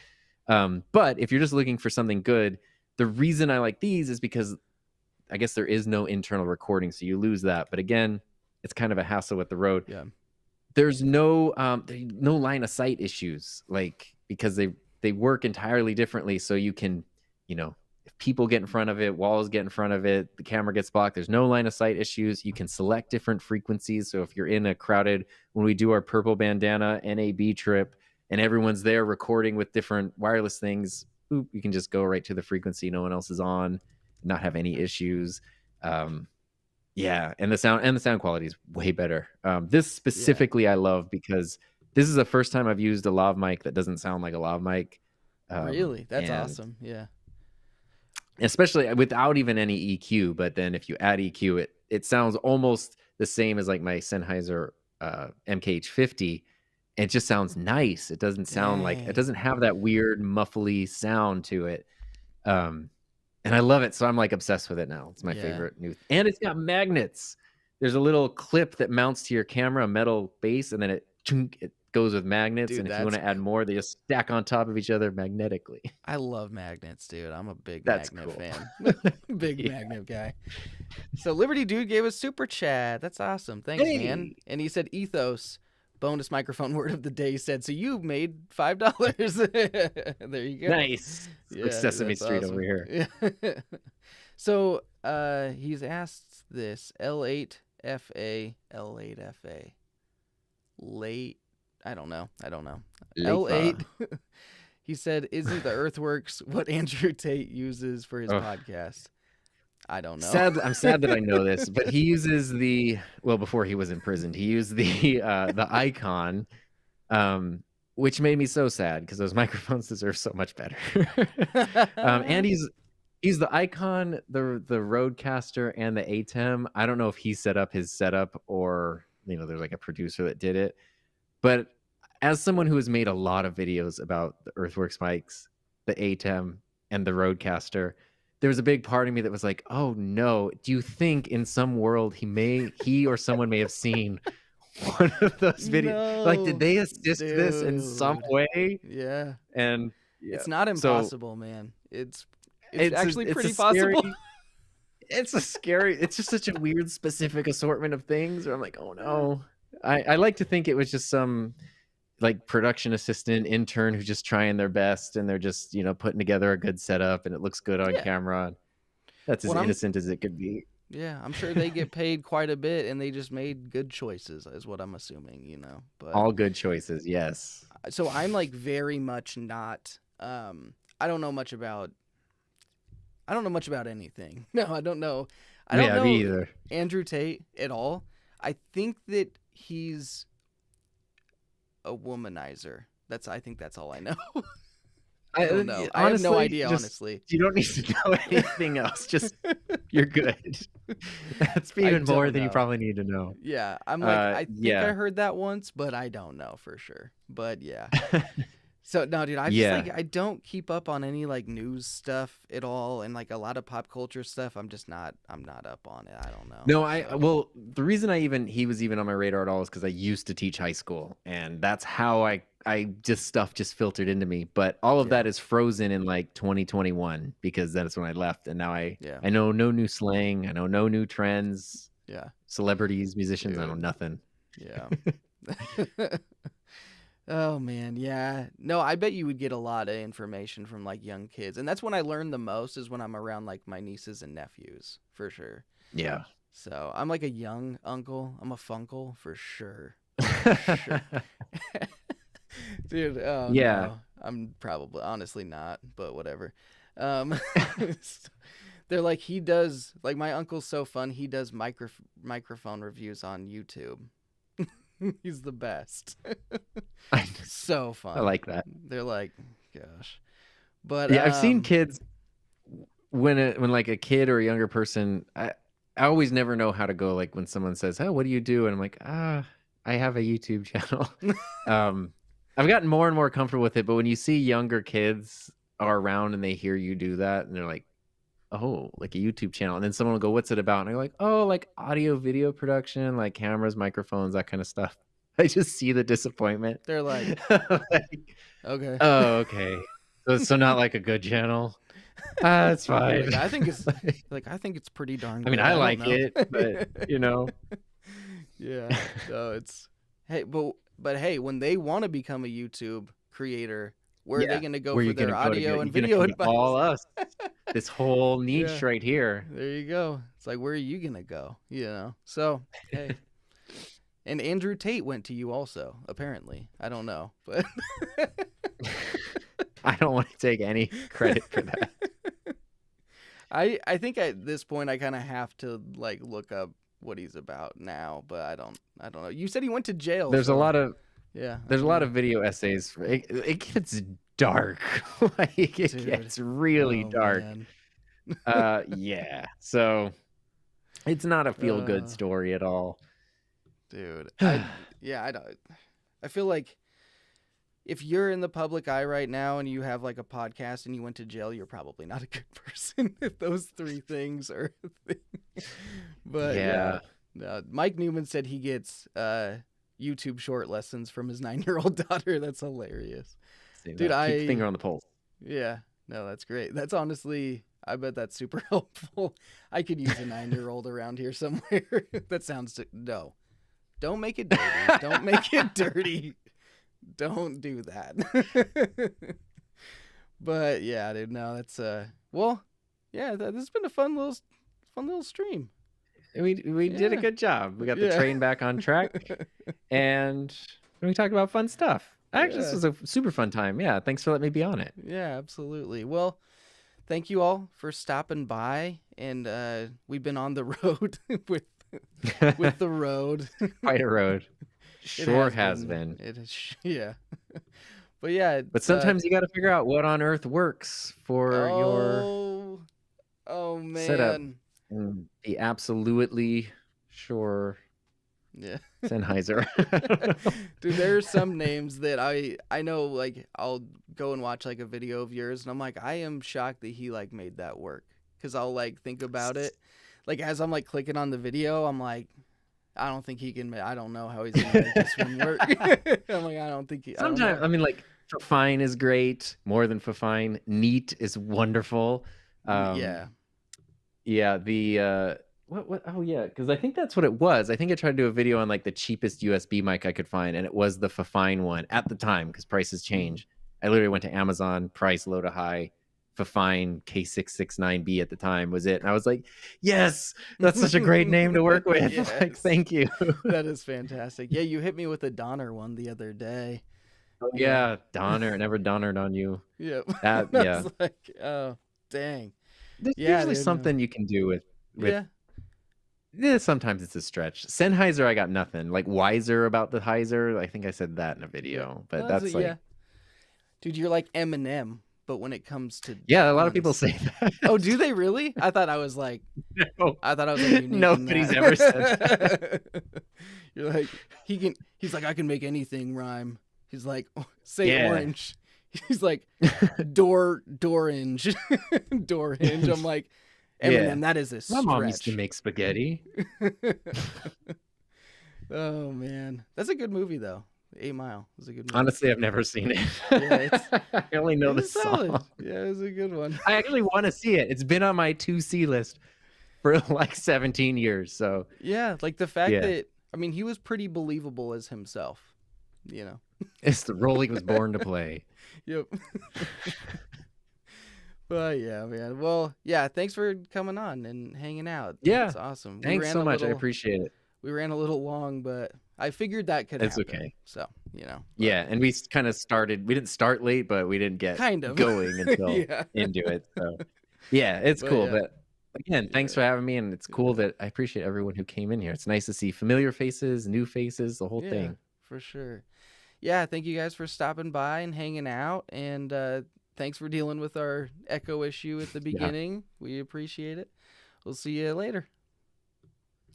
But if you're just looking for something good, the reason I like these is because I guess there is no internal recording, so you lose that. But again, it's kind of a hassle with the Rode. Yeah. There's no line of sight issues, like because they work entirely differently. So you can, if people get in front of it, walls get in front of it, the camera gets blocked, there's no line of sight issues. You can select different frequencies. So if you're in a crowded, when we do our purple bandana NAB trip and everyone's there recording with different wireless things, boop, you can just go right to the frequency no one else is on, not have any issues. Yeah, and the sound quality is way better. This specifically I love because this is the first time I've used a lav mic that doesn't sound like a lav mic. Really? That's awesome. Yeah. Especially without even any EQ, but then if you add EQ, it sounds almost the same as like my Sennheiser MKH50. It just sounds nice. It doesn't sound like, it doesn't have that weird muffly sound to it. And I love it. So I'm like obsessed with it now. It's my favorite new. And it's got magnets. There's a little clip that mounts to your camera, a metal base, and then it goes with magnets. Dude, and if you want to add more, they just stack on top of each other magnetically. I love magnets, dude. I'm a big magnet fan. Big magnet guy. So Liberty Dude gave us super chat. That's awesome. Thanks, man. And he said ethos. Bonus microphone word of the day said, so you made $5. There you go. Nice. Yeah, like Sesame Street awesome. Over here. Yeah. So he's asked this L8FA. Late. I don't know. L8. He said, isn't the Earthworks what Andrew Tate uses for his podcast? I don't know. I'm sad that I know this, but he uses before he was imprisoned, he used the Icon, which made me so sad because those microphones deserve so much better. And he's the Icon, the Rodecaster, and the ATEM. I don't know if he set up his setup or there's like a producer that did it. But as someone who has made a lot of videos about the Earthworks mics, the ATEM, and the Rodecaster, there was a big part of me that was like, oh no, do you think in some world he or someone may have seen one of those videos? No, like, did they assist this in some way? Yeah. And it's not impossible, man. It's actually pretty possible. It's just such a weird specific assortment of things where I'm like, oh no. I like to think it was just some like production assistant intern who's just trying their best and they're just putting together a good setup and it looks good on camera. That's as innocent as it could be. Yeah, I'm sure they get paid quite a bit and they just made good choices is what I'm assuming, but all good choices. Yes. So I'm like very much not I don't know much about anything. No, I don't know. I don't know me either. Andrew Tate at all. I think that he's a womanizer. I think that's all I know. I don't know. Honestly, I have no idea, honestly. You don't need to know anything else. Just, you're good. That's even more than you probably need to know. Yeah. I'm like, I think I heard that once, but I don't know for sure. But yeah. So no, dude, I don't keep up on any like news stuff at all, and like a lot of pop culture stuff. I'm not up on it. I don't know. No, the reason he was even on my radar at all is because I used to teach high school, and that's how stuff just filtered into me. But all of that is frozen in like 2021 because that's when I left, and now I know no new slang, I know no new trends. Yeah, celebrities, musicians, I know nothing. Yeah. Oh man, yeah. No, I bet you would get a lot of information from like young kids. And that's when I learn the most is when I'm around like my nieces and nephews, for sure. Yeah. So I'm like a young uncle. I'm a funkle for sure. For sure. Dude, yeah. No, I'm probably honestly not, but whatever. They're like, he does, like my uncle's so fun, he does microphone reviews on YouTube. He's the best. So fun. I like that. They're like, gosh. But yeah, I've seen kids when like a kid or a younger person, I always never know how to go. Like when someone says, "Oh, what do you do?" And I'm like, I have a YouTube channel. I've gotten more and more comfortable with it, but when you see younger kids are around and they hear you do that, and they're like, oh, like a YouTube channel. And then someone will go, what's it about? And they're like, oh, like audio, video production, like cameras, microphones, that kind of stuff. I just see the disappointment. They're like, okay. Oh, okay. So not like a good channel. It's fine. I think it's pretty darn good. I mean, I like it, but Yeah. So it's, hey, but hey, when they want to become a YouTube creator, where are they going to go Where for you their gonna go to audio get? and You're gonna video come to advice? all us. This whole niche Yeah. right here. There you go. It's like, where are you going to go? You know? So, hey. And Andrew Tate went to you also, apparently. I don't know, but I don't want to take any credit for that. I think at this point I kind of have to like look up what he's about now, but I don't know. You said he went to jail. There's so, a lot of yeah. There's a lot of video essays. It gets dark. Like it Dude. gets really dark. Man. Yeah. So it's not a feel good story at all. Dude. I feel like if you're in the public eye right now and you have like a podcast and you went to jail, you're probably not a good person if those three things are a thing. But yeah. Mike Newman said he gets YouTube short lessons from his 9-year-old daughter. That's hilarious. Dude, keep the finger on the pulse. Yeah. No, that's great. That's honestly, I bet that's super helpful. I could use a 9-year-old around here somewhere. That sounds no. Don't make it dirty. Don't make it dirty. Don't do that. But yeah, dude, no, that's well, yeah, this has been a fun little stream. We did a good job. We got the train back on track, and we talked about fun stuff. Actually, this was a super fun time. Yeah, thanks for letting me be on it. Yeah, absolutely. Well, thank you all for stopping by, and we've been on the road with the road. Quite a road. Sure has been. It is, yeah. But yeah. But sometimes you got to figure out what on earth works for your man. setup. And be absolutely sure. Yeah. Sennheiser. Dude, there are some names that I know, like, I'll go and watch like a video of yours and I'm like, I am shocked that he like made that work. Cause I'll like think about it. Like as I'm like clicking on the video, I'm like, I don't think he can. I don't know how he's gonna make this one work. I'm like, I don't think he. Sometimes I mean, like, fine is great. More than fine. Neat is wonderful. Yeah. The what? Oh yeah, because I think that's what it was. I think I tried to do a video on like the cheapest USB mic I could find, and it was the fine one at the time because prices change. I literally went to Amazon, price low to high. Fine K669B at the time was it, and I was like, yes, that's such a great name to work with. Yes. Like, thank you. That is fantastic. Yeah, you hit me with a Donner one the other day. Oh, yeah, Donner. Never Donnered on you. Yep. Yeah. Like, oh, dang. There's usually something you can do with yeah, sometimes it's a stretch. Sennheiser, I got nothing. Like wiser about the Heiser. I think I said that in a video, but that's like, dude, you're like Eminem. But when it comes to a lot of people say that. Oh, do they really? I thought I was like, no. I thought I was like, nobody's ever said that. You're like, he's like, I can make anything rhyme. He's like, say orange. He's like, door hinge. Door hinge. I'm like, Eminem, that is a stretch. My mom used to make spaghetti. Oh man, that's a good movie though. 8 Mile was a good movie. Honestly, I've never seen it. I only know the song. Yeah, it was a good one. I actually want to see it. It's been on my to-see list for like 17 years. So yeah, like the fact that, I mean, he was pretty believable as himself, you know. It's the role he was born to play. Yep. But yeah, man. Well, yeah, thanks for coming on and hanging out. Yeah. It's awesome. Thanks so much. I appreciate it. We ran a little long, but I figured that could happen. It's okay. So, you know. Yeah, and we kind of started, we didn't start late, but we didn't get going until into it. So, yeah, it's cool. But again, thanks for having me. And it's cool that I appreciate everyone who came in here. It's nice to see familiar faces, new faces, the whole thing. For sure. Yeah, thank you guys for stopping by and hanging out. And thanks for dealing with our echo issue at the beginning. We appreciate it. We'll see you later.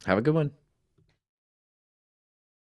Have a good one.